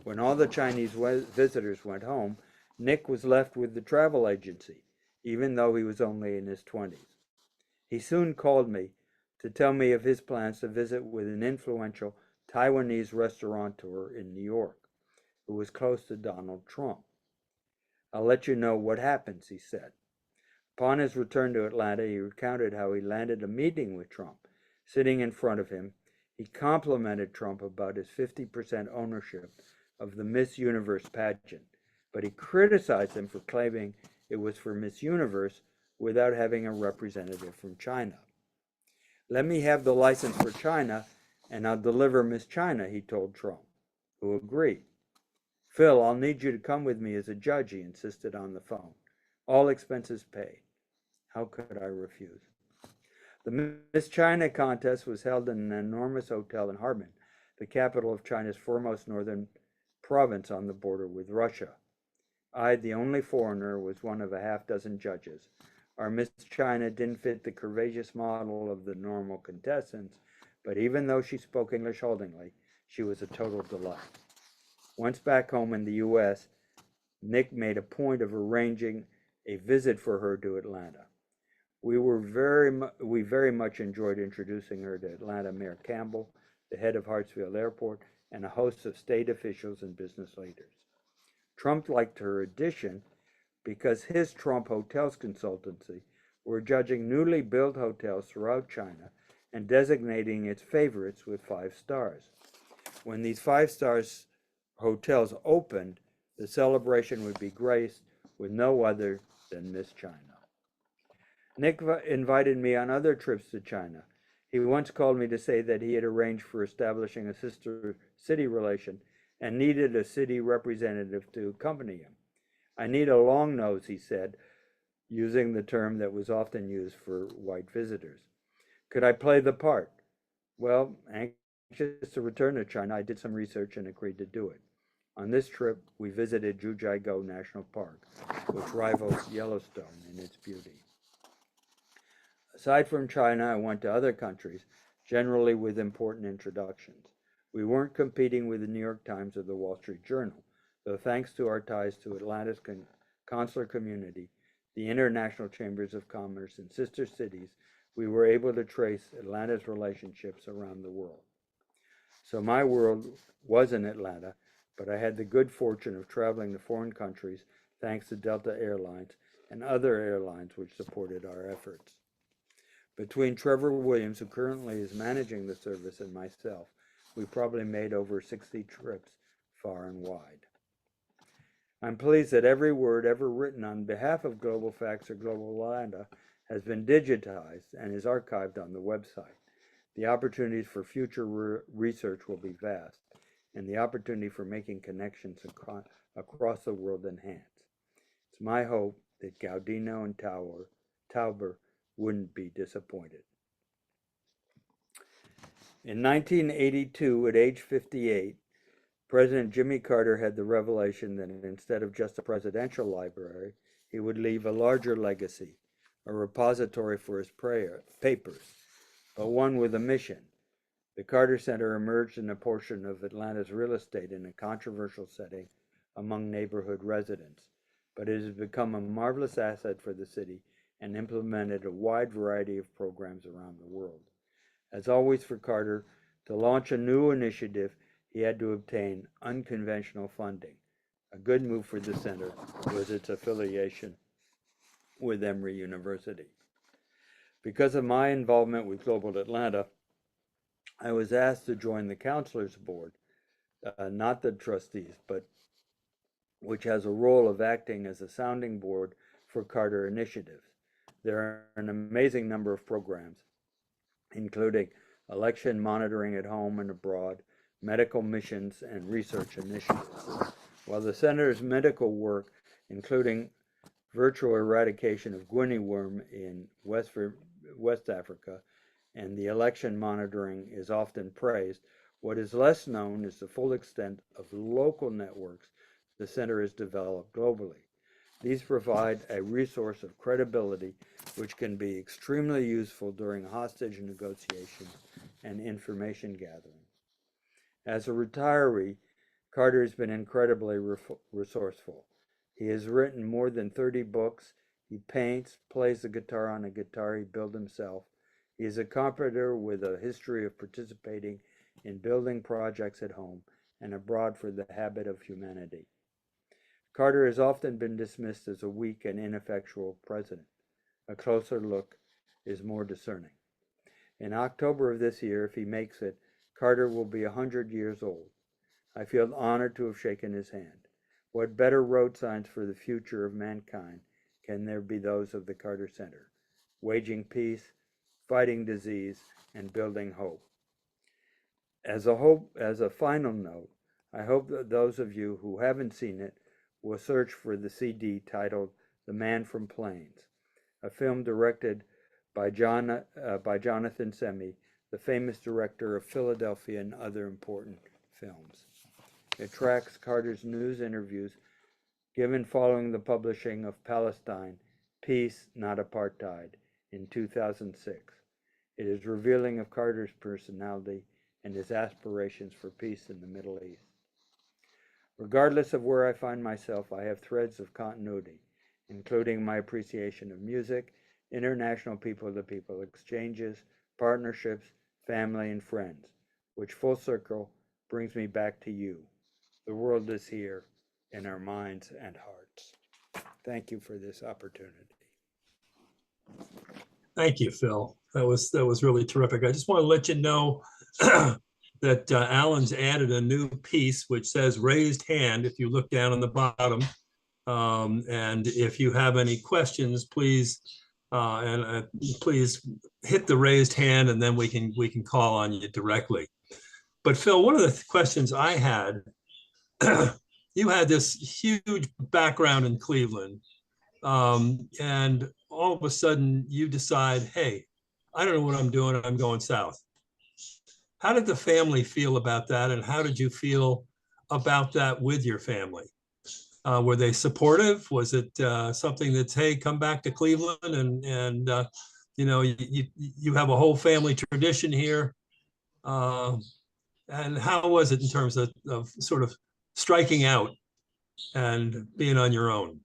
When all the Chinese visitors went home, Nick was left with the travel agency, even though he was only in his 20s. He soon called me to tell me of his plans to visit with an influential Taiwanese restaurateur in New York, who was close to Donald Trump. I'll let you know what happens, he said. Upon his return to Atlanta, he recounted how he landed a meeting with Trump. Sitting in front of him, he complimented Trump about his 50% ownership of the Miss Universe pageant, but he criticized him for claiming it was for Miss Universe without having a representative from China. Let me have the license for China, and I'll deliver Miss China, he told Trump, who agreed. Phil, I'll need you to come with me as a judge, he insisted on the phone. All expenses paid. How could I refuse? The Miss China contest was held in an enormous hotel in Harbin, the capital of China's foremost northern province on the border with Russia. I, the only foreigner, was one of a half-dozen judges. Our Miss China didn't fit the curvaceous model of the normal contestants, but even though she spoke English haltingly, she was a total delight. Once back home in the U.S., Nick made a point of arranging a visit for her to Atlanta. We very much enjoyed introducing her to Atlanta Mayor Campbell, the head of Hartsfield Airport, and a host of state officials and business leaders. Trump liked her addition because his Trump Hotels consultancy were judging newly built hotels throughout China and designating its favorites with 5 stars. When these 5 stars hotels opened, the celebration would be graced with no other than Miss China. Nick invited me on other trips to China. He once called me to say that he had arranged for establishing a sister city relation and needed a city representative to accompany him. I need a long nose, he said, using the term that was often used for white visitors. Could I play the part? Well, anxious to return to China, I did some research and agreed to do it. On this trip, we visited Zhujiagou National Park, which rivals Yellowstone in its beauty. Aside from China, I went to other countries, generally with important introductions. We weren't competing with the New York Times or the Wall Street Journal, though thanks to our ties to Atlanta's consular community, the international chambers of commerce and sister cities, we were able to trace Atlanta's relationships around the world. So my world was in Atlanta, but I had the good fortune of traveling to foreign countries thanks to Delta Airlines and other airlines which supported our efforts. Between Trevor Williams, who currently is managing the service, and myself, we probably made over 60 trips far and wide. I'm pleased that every word ever written on behalf of Global Facts or Global Atlanta has been digitized and is archived on the website. The opportunities for future research will be vast, and the opportunity for making connections across the world enhanced. It's my hope that Gaudino and Tauber wouldn't be disappointed. In 1982, at age 58, President Jimmy Carter had the revelation that instead of just a presidential library, he would leave a larger legacy, a repository for his papers, but one with a mission. The Carter Center emerged in a portion of Atlanta's real estate in a controversial setting among neighborhood residents, but it has become a marvelous asset for the city and implemented a wide variety of programs around the world. As always for Carter, to launch a new initiative, he had to obtain unconventional funding. A good move for the center was its affiliation with Emory University. Because of my involvement with Global Atlanta, I was asked to join the counselors board, not the trustees, but which has a role of acting as a sounding board for Carter initiatives. There are an amazing number of programs, including election monitoring at home and abroad, medical missions, and research initiatives. While the center's medical work, including virtual eradication of guinea worm in West Africa, and the election monitoring is often praised, what is less known is the full extent of local networks the center has developed globally. These provide a resource of credibility which can be extremely useful during hostage negotiations and information gathering. As a retiree, Carter has been incredibly resourceful. He has written more than 30 books. He paints, plays the guitar on a guitar he built himself. He is a carpenter with a history of participating in building projects at home and abroad for the habit of humanity. Carter has often been dismissed as a weak and ineffectual president. A closer look is more discerning. In October of this year, if he makes it, Carter will be 100 years old. I feel honored to have shaken his hand. What better road signs for the future of mankind can there be those of the Carter Center, waging peace, fighting disease, and building hope. As a final note, I hope that those of you who haven't seen it will search for the CD titled The Man from Plains, a film directed by Jonathan Semi, the famous director of Philadelphia and other important films. It tracks Carter's news interviews given following the publishing of Palestine, Peace, Not Apartheid, in 2006. It is revealing of Carter's personality and his aspirations for peace in the Middle East. Regardless of where I find myself, I have threads of continuity, including my appreciation of music, international people-to-people exchanges, partnerships, family, and friends, which full circle brings me back to you. The world is here in our minds and hearts. Thank you for this opportunity. Thank you, Phil. That was really terrific. I just want to let you know that Alan's added a new piece which says raised hand if you look down on the bottom. And if you have any questions, please please hit the raised hand, and then we can call on you directly. But Phil, one of the questions I had, you had this huge background in Cleveland, and all of a sudden you decide, hey, I don't know what I'm doing, I'm going south. How did the family feel about that, and how did you feel about that with your family? Were they supportive? Was it something that's, hey, come back to Cleveland, and you know, you have a whole family tradition here? And how was it in terms of sort of striking out and being on your own?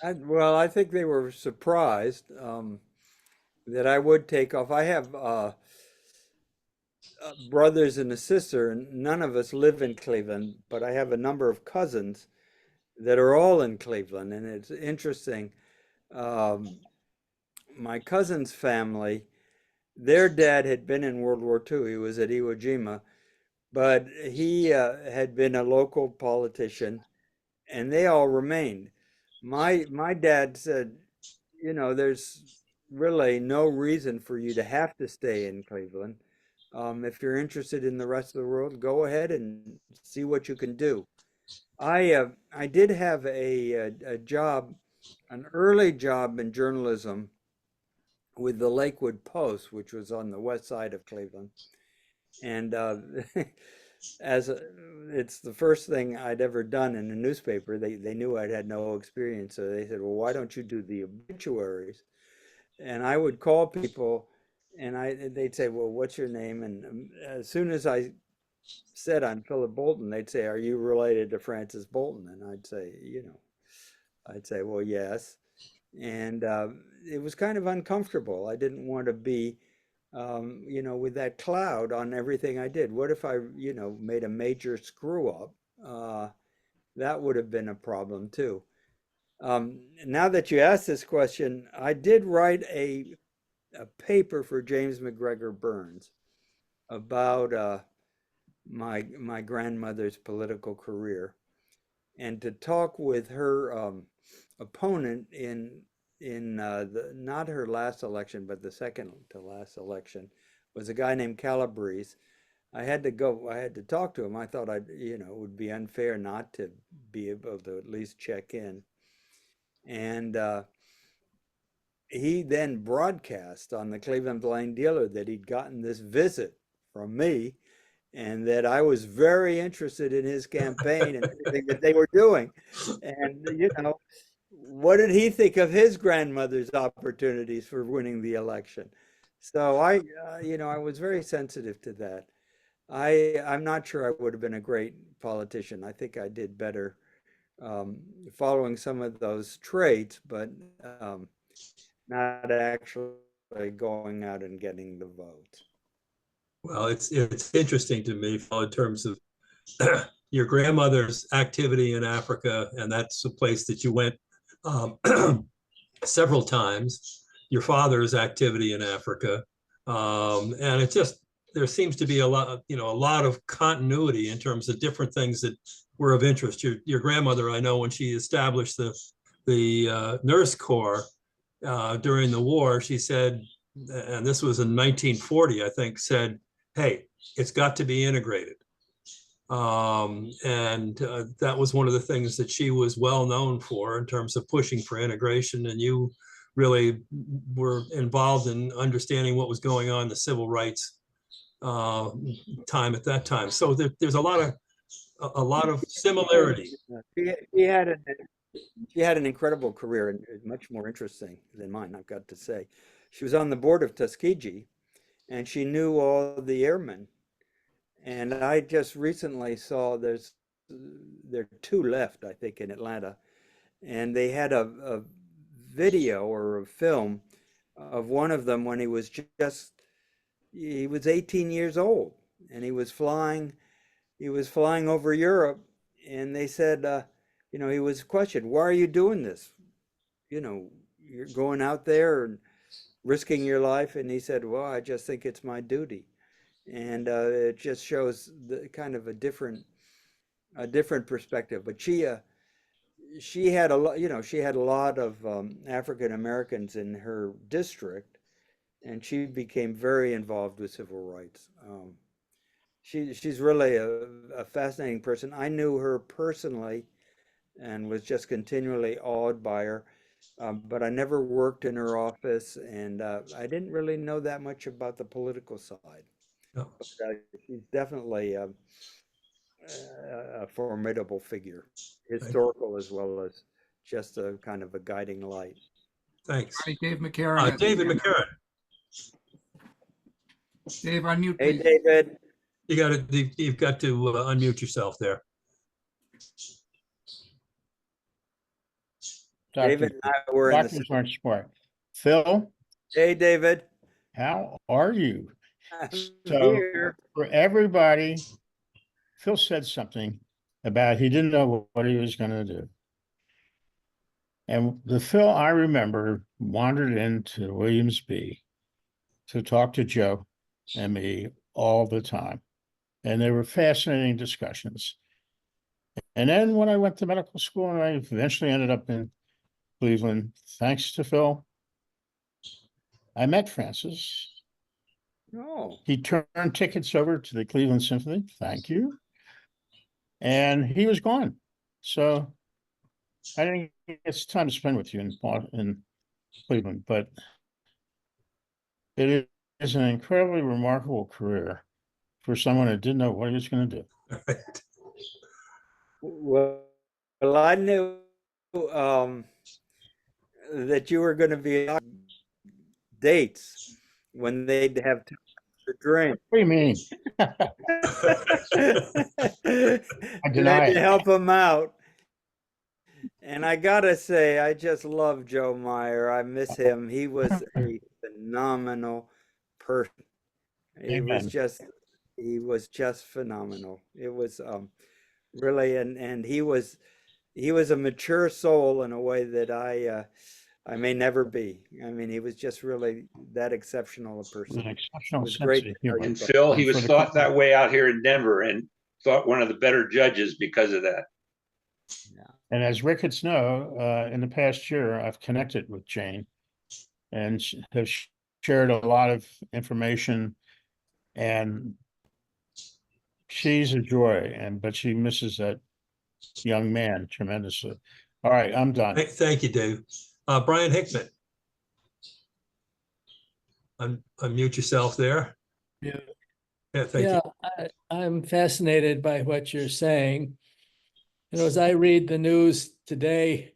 Well, I think they were surprised that I would take off. I have brothers and a sister, and none of us live in Cleveland, but I have a number of cousins that are all in Cleveland, and it's interesting. Um, my cousin's family, their dad had been in World War II. He was at Iwo Jima, but he had been a local politician, and they all remained. My dad said, you know, there's really no reason for you to have to stay in Cleveland. If you're interested in the rest of the world, go ahead and see what you can do. I did have a job, an early job in journalism with the Lakewood Post, which was on the west side of Cleveland, and as a, it's the first thing I'd ever done in a newspaper. They knew I'd had no experience, so they said, "Well, why don't you do the obituaries?" And I would call people, and they'd say, "Well, what's your name?" And as soon as I said I'm Philip Bolton, they'd say, "Are you related to Francis Bolton?" And I'd say, I'd say, "Well, yes." And it was kind of uncomfortable. I didn't want to be, with that cloud on everything I did. What if I, made a major screw up? That would have been a problem too. Now that you asked this question, I did write a paper for James McGregor Burns about my grandmother's political career, and to talk with her opponent in not her last election, but the second to last election, was a guy named Calabrese. I had to go. I had to talk to him. I thought it would be unfair not to be able to at least check in. And he then broadcast on the Cleveland Plain Dealer that he'd gotten this visit from me, and that I was very interested in his campaign and everything that they were doing. And, what did he think of his grandmother's opportunities for winning the election? So I was very sensitive to that. I'm not sure I would have been a great politician. I think I did better following some of those traits, but um, not actually going out and getting the vote. Well, it's interesting to me, Phil, in terms of your grandmother's activity in Africa, and that's a place that you went um, several times. Your father's activity in Africa, and it just there seems to be a lot of continuity in terms of different things that were of interest. Your grandmother, I know, when she established the nurse corps during the war, she said, and this was in 1940, I think, said, "Hey, it's got to be integrated." And that was one of the things that she was well known for in terms of pushing for integration. And you really were involved in understanding what was going on in the civil rights time at that time. So there's a lot of similarity. She had an incredible career, and much more interesting than mine, I've got to say. She was on the board of Tuskegee, and she knew all the airmen. And I just recently saw there are two left, I think, in Atlanta, and they had a video or a film of one of them when he was 18 years old, and he was flying over Europe, and they said, he was questioned, "Why are you doing this? You're going out there and risking your life." And he said, "Well, I just think it's my duty." and it just shows the kind of a different perspective. But she had a lot, she had a lot of African Americans in her district, and she became very involved with civil rights. She's really a fascinating person. I knew her personally and was just continually awed by her. But I never worked in her office, and I didn't really know that much about the political side. No. She's definitely a formidable figure, Thank you. historical as well as just a kind of a guiding light. Thanks. Hi, Dave McCarran. David McCarran, Dave, unmute, Hey, please. David. you've got to unmute yourself there. David and I were in the Doctors aren't smart. Phil, Hey, David. how are you? I'm So here. for everybody, Phil said something about he didn't know what he was going to do. And the Phil I remember wandered into Williams-B to talk to Joe and me all the time. And they were fascinating discussions. And then when I went to medical school and I eventually ended up in Cleveland, thanks to Phil, I met Francis. Oh, He turned tickets over to the Cleveland Symphony. Thank you. And he was gone. So I didn't get time to spend with you in Cleveland, but it is an incredibly remarkable career for someone who didn't know what he was going to do. well, I knew that you were going to be on dates when they'd have to drink. What do you mean? I deny to it. help him out. And I gotta say, I just love Joe Meyer. I miss him. He was a phenomenal person. He was Amen. just phenomenal. It was really, and he was a mature soul in a way that I may never be. I mean, he was just really that exceptional a With an person. It exceptional was sense great of to know humor. And you. Phil, And he for was the thought company- that way out here in Denver and thought one of the better judges because of that. And as Ricketts know, in the past year, I've connected with Jane and have shared a lot of information, and she's a joy, but she misses that young man tremendously. All right, I'm done. Thank you, Dave. Brian Hickman. Unmute yourself there. Yeah, Yeah, thank you. I'm fascinated by what you're saying. As I read the news today,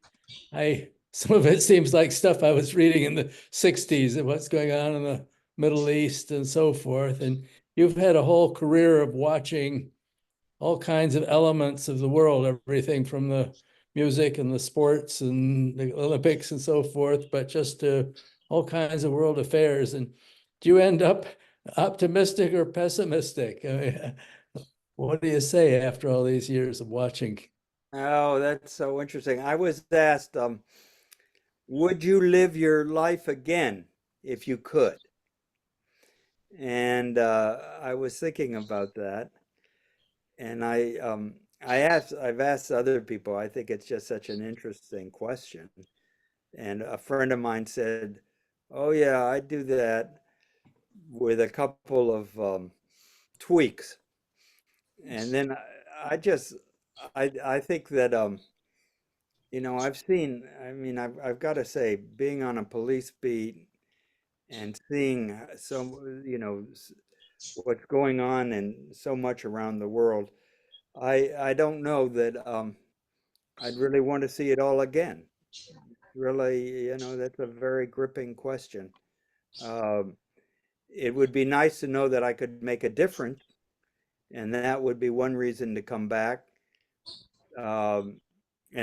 some of it seems like stuff I was reading in the 60s and what's going on in the Middle East and so forth. And you've had a whole career of watching all kinds of elements of the world, everything from the music and the sports and the Olympics and so forth, but just all kinds of world affairs. And do you end up optimistic or pessimistic? I mean, what do you say after all these years of watching? Oh, that's so interesting. I was asked, would you live your life again if you could? And I was thinking about that, and I've asked other people. I think it's just such an interesting question. And a friend of mine said, "Oh yeah, I'd do that with a couple of tweaks." And then I think that I've got to say, being on a police beat and seeing what's going on and so much around the world, I don't know that I'd really want to see it all again. Really, that's a very gripping question. Um, it would be nice to know that I could make a difference, and that would be one reason to come back. And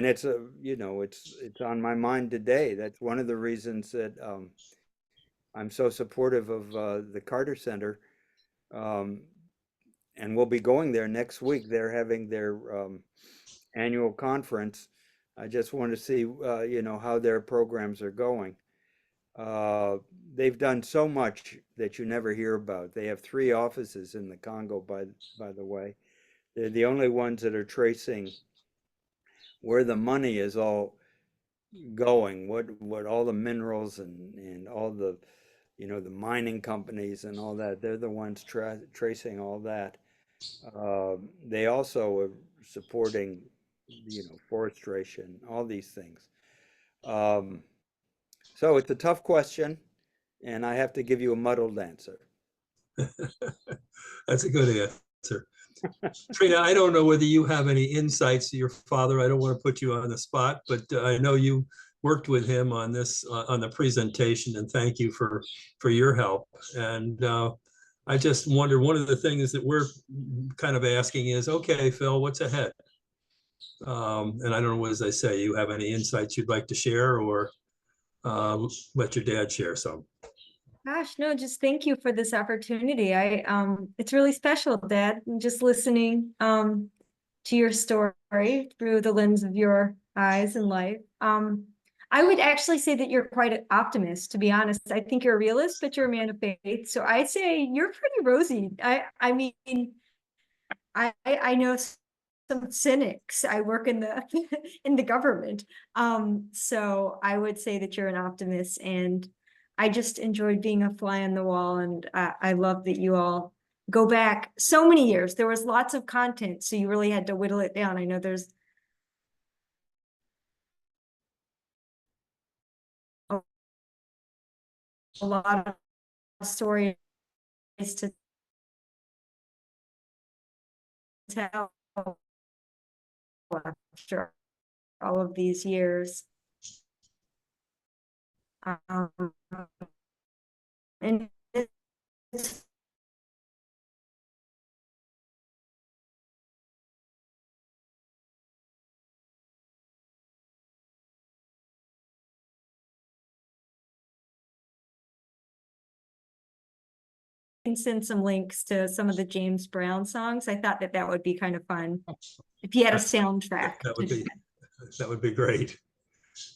it's on my mind today. That's one of the reasons that I'm so supportive of the Carter Center. And we'll be going there next week. They're having their annual conference. I just want to see, how their programs are going. they've done so much that you never hear about. They have 3 offices in the Congo, by the way. They're the only ones that are tracing where the money is all going, what all the minerals and all the, the mining companies and all that. They're the ones tracing all that. They also are supporting, forestation, all these things. Um, so it's a tough question, and I have to give you a muddled answer. That's a good answer. Trina, I don't know whether you have any insights to your father. I don't want to put you on the spot, but I know you worked with him on this, on the presentation, and thank you for your help. And I just wonder, one of the things that we're kind of asking is, okay, Phil, what's ahead? And I don't know, as I say, you have any insights you'd like to share, or let your dad share some? Gosh, no, just thank you for this opportunity. It's really special, Dad, just listening to your story through the lens of your eyes and life. I would actually say that you're quite an optimist, to be honest. I think you're a realist, but you're a man of faith. So I'd say you're pretty rosy. I mean, I know some cynics. I work in the in the government. So I would say that you're an optimist, and I just enjoyed being a fly on the wall, and I love that you all go back so many years. There was lots of content, so you really had to whittle it down. I know there's a lot of stories to tell after all of these years. And it's can send some links to some of the James Brown songs. I thought that that would be kind of fun if you had a soundtrack. That would be great.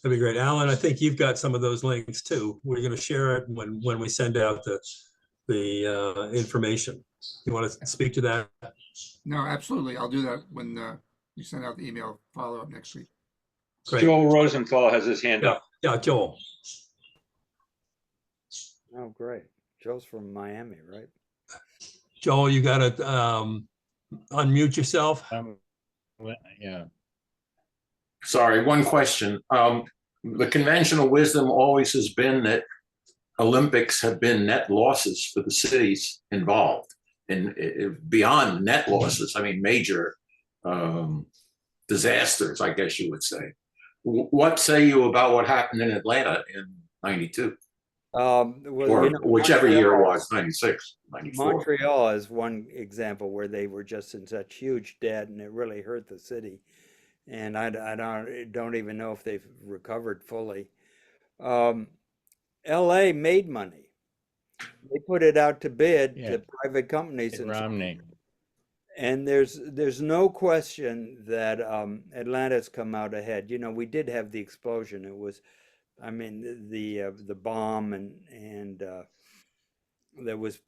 That'd be great. Alan, I think you've got some of those links too. We're going to share it when we send out the information. You want to speak to that? No, absolutely. I'll do that when you send out the email follow-up next week. Great. Joel Rosenthal has his hand Yeah, up. yeah, Joel. Oh, great. Joe's from Miami, right? Joel, you got to unmute yourself. Yeah. Sorry, one question. The conventional wisdom always has been that Olympics have been net losses for the cities involved, and beyond net losses, I mean major disasters, I guess you would say. What say you about what happened in Atlanta in '92? Well, Or whichever year it Montreal- was, 96, 94. Montreal is one example where they were just in such huge debt, and it really hurt the city. And I don't even know if they've recovered fully. LA made money. They put it out to bid Yeah. to private companies, Mitt Romney. and there's no question that Atlanta's come out ahead. We did have the explosion. It was, I mean, the bomb and that was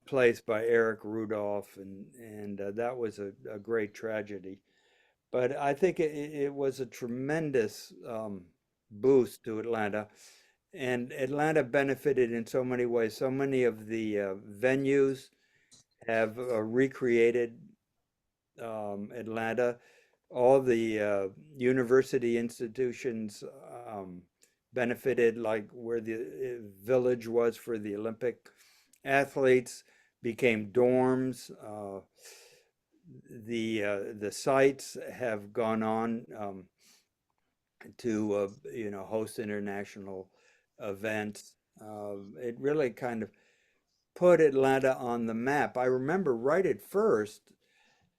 placed by Eric Rudolph, and that was a great tragedy. But I think it was a tremendous boost to Atlanta, and Atlanta benefited in so many ways. So many of the venues have recreated Atlanta. All the university institutions benefited, like where the village was for the Olympic athletes became dorms. The sites have gone on to host international events. It really kind of put Atlanta on the map. I remember right at first,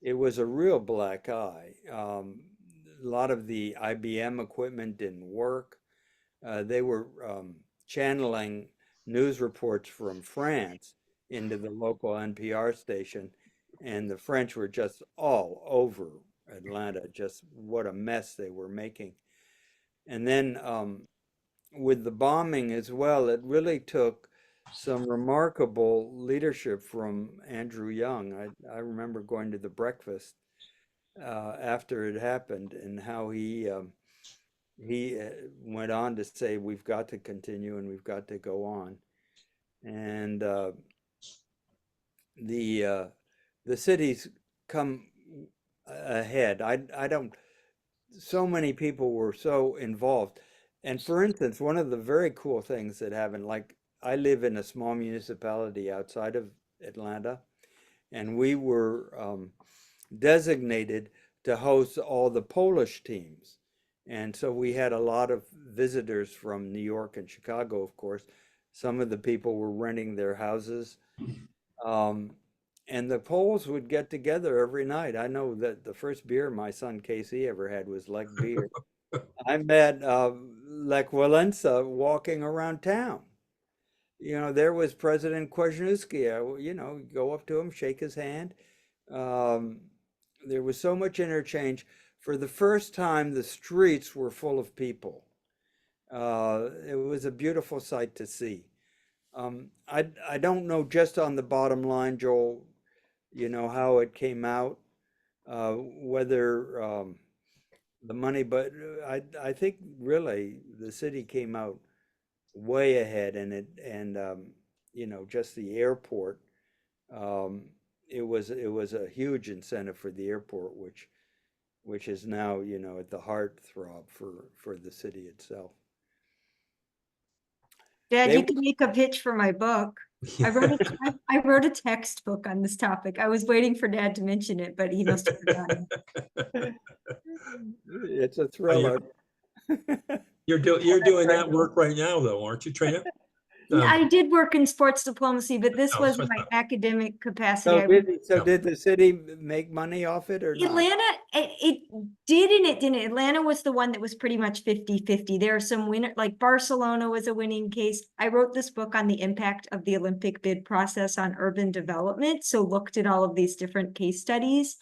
it was a real black eye. A lot of the IBM equipment didn't work. They were channeling news reports from France into the local NPR station, and the French were just all over Atlanta, just what a mess they were making. And then with the bombing as well, it really took some remarkable leadership from Andrew Young. I remember going to the breakfast after it happened, and how he went on to say, "We've got to continue and we've got to go on." And the cities come ahead. I don't. So many people were so involved. And for instance, one of the very cool things that happened, like I live in a small municipality outside of Atlanta, and we were designated to host all the Polish teams. And so we had a lot of visitors from New York and Chicago, of course. Some of the people were renting their houses. And the Poles would get together every night. I know that the first beer my son Casey ever had was Lech beer. I met Lech Walesa walking around town. You know, there was President Kwasniewski. You know, go up to him, shake his hand. There was so much interchange. For the first time, the streets were full of people. It was a beautiful sight to see. I don't know just on the bottom line, Joel, you know, how it came out, whether the money, but I think really the city came out way ahead, and you know, just the airport, it was a huge incentive for the airport, which is now, you know, at the heartthrob for the city itself. Dad, They you can make a pitch for my book. I wrote a textbook on this topic. I was waiting for Dad to mention it, but he must have forgotten. It's a thriller. You're doing that work right now, though, aren't you, Trina? I did work in sports diplomacy, but this Oh, was so I my thought- academic capacity. So did the city make money off it or not? Atlanta, it did and it didn't. Atlanta was the one that was pretty much 50-50. There are some winner, like Barcelona was a winning case. I wrote this book on the impact of the Olympic bid process on urban development, so looked at all of these different case studies.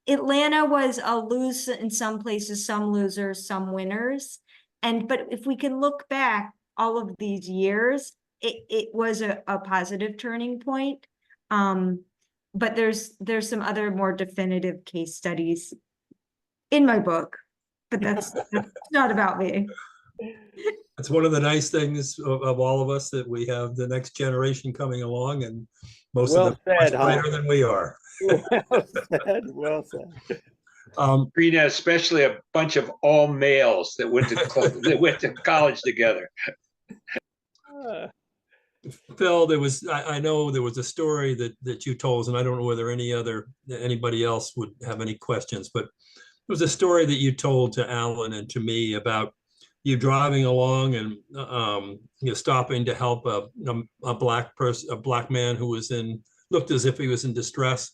Atlanta was a lose in some places, some losers, some winners. But if we can look back all of these years, it was a positive turning point. But there's some other more definitive case studies in my book, but that's not about me. It's one of the nice things of all of us, that we have the next generation coming along, and most Well of them much said, brighter huh? than we are. Well said, well said. Trina, especially a bunch of all males that went to college together. Phil, I know there was a story that you told us, and I don't know whether anybody else would have any questions, but it was a story that you told to Alan and to me about you driving along and you know, stopping to help a black man who looked as if he was in distress.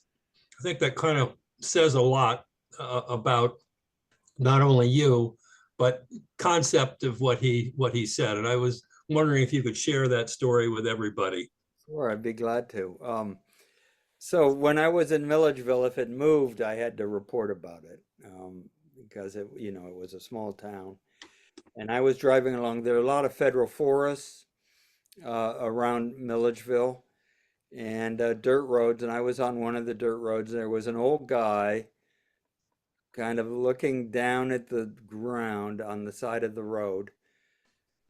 I think that kind of says a lot about not only you, but concept of what he said. And I was wondering if you could share that story with everybody. Sure, I'd be glad to. So when I was in Milledgeville, if it moved, I had to report about it, because it was a small town, and I was driving along. There are a lot of federal forests around Milledgeville, and dirt roads, and I was on one of the dirt roads. There was an old guy kind of looking down at the ground on the side of the road.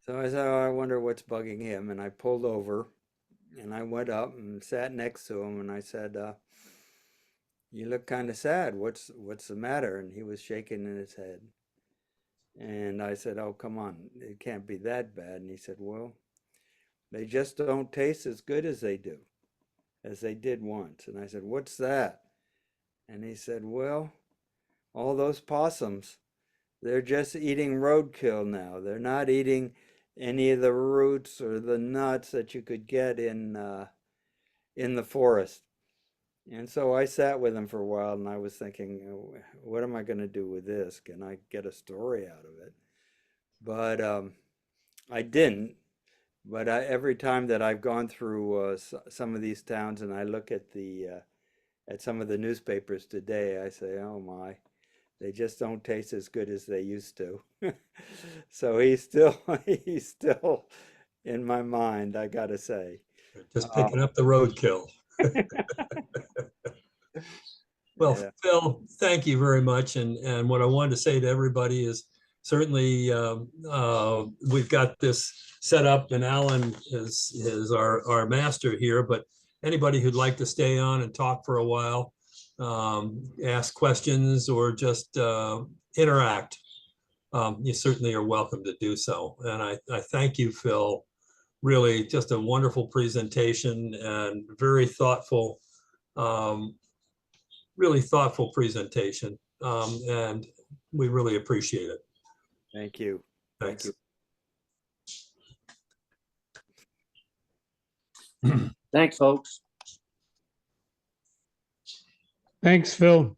So I said, "Oh, I wonder what's bugging him." And I pulled over and I went up and sat next to him, and I said, "You look kind of sad. What's the matter?" And he was shaking in his head. And I said, "Oh, come on, it can't be that bad." And he said, "Well, they just don't taste as good as they did once." And I said, "What's that?" And he said, "Well, all those possums, they're just eating roadkill now. They're not eating any of the roots or the nuts that you could get in the forest." And so I sat with him for a while, and I was thinking, what am I going to do with this? Can I get a story out of it? But I didn't. But every time that I've gone through some of these towns, and I look at some of the newspapers today, I say, "Oh my, They just don't taste as good as they used to. So he's still in my mind, I gotta say. Just picking up the roadkill. Well, Yeah. Phil, thank you very much. And what I wanted to say to everybody is certainly we've got this set up, and Alan is our master here, but anybody who'd like to stay on and talk for a while, ask questions or just interact, you certainly are welcome to do so. And I thank you, Phil. Really just a wonderful presentation and very thoughtful, really thoughtful presentation. And we really appreciate it. Thank you. Thanks. you. Thanks, folks. Thanks, Phil.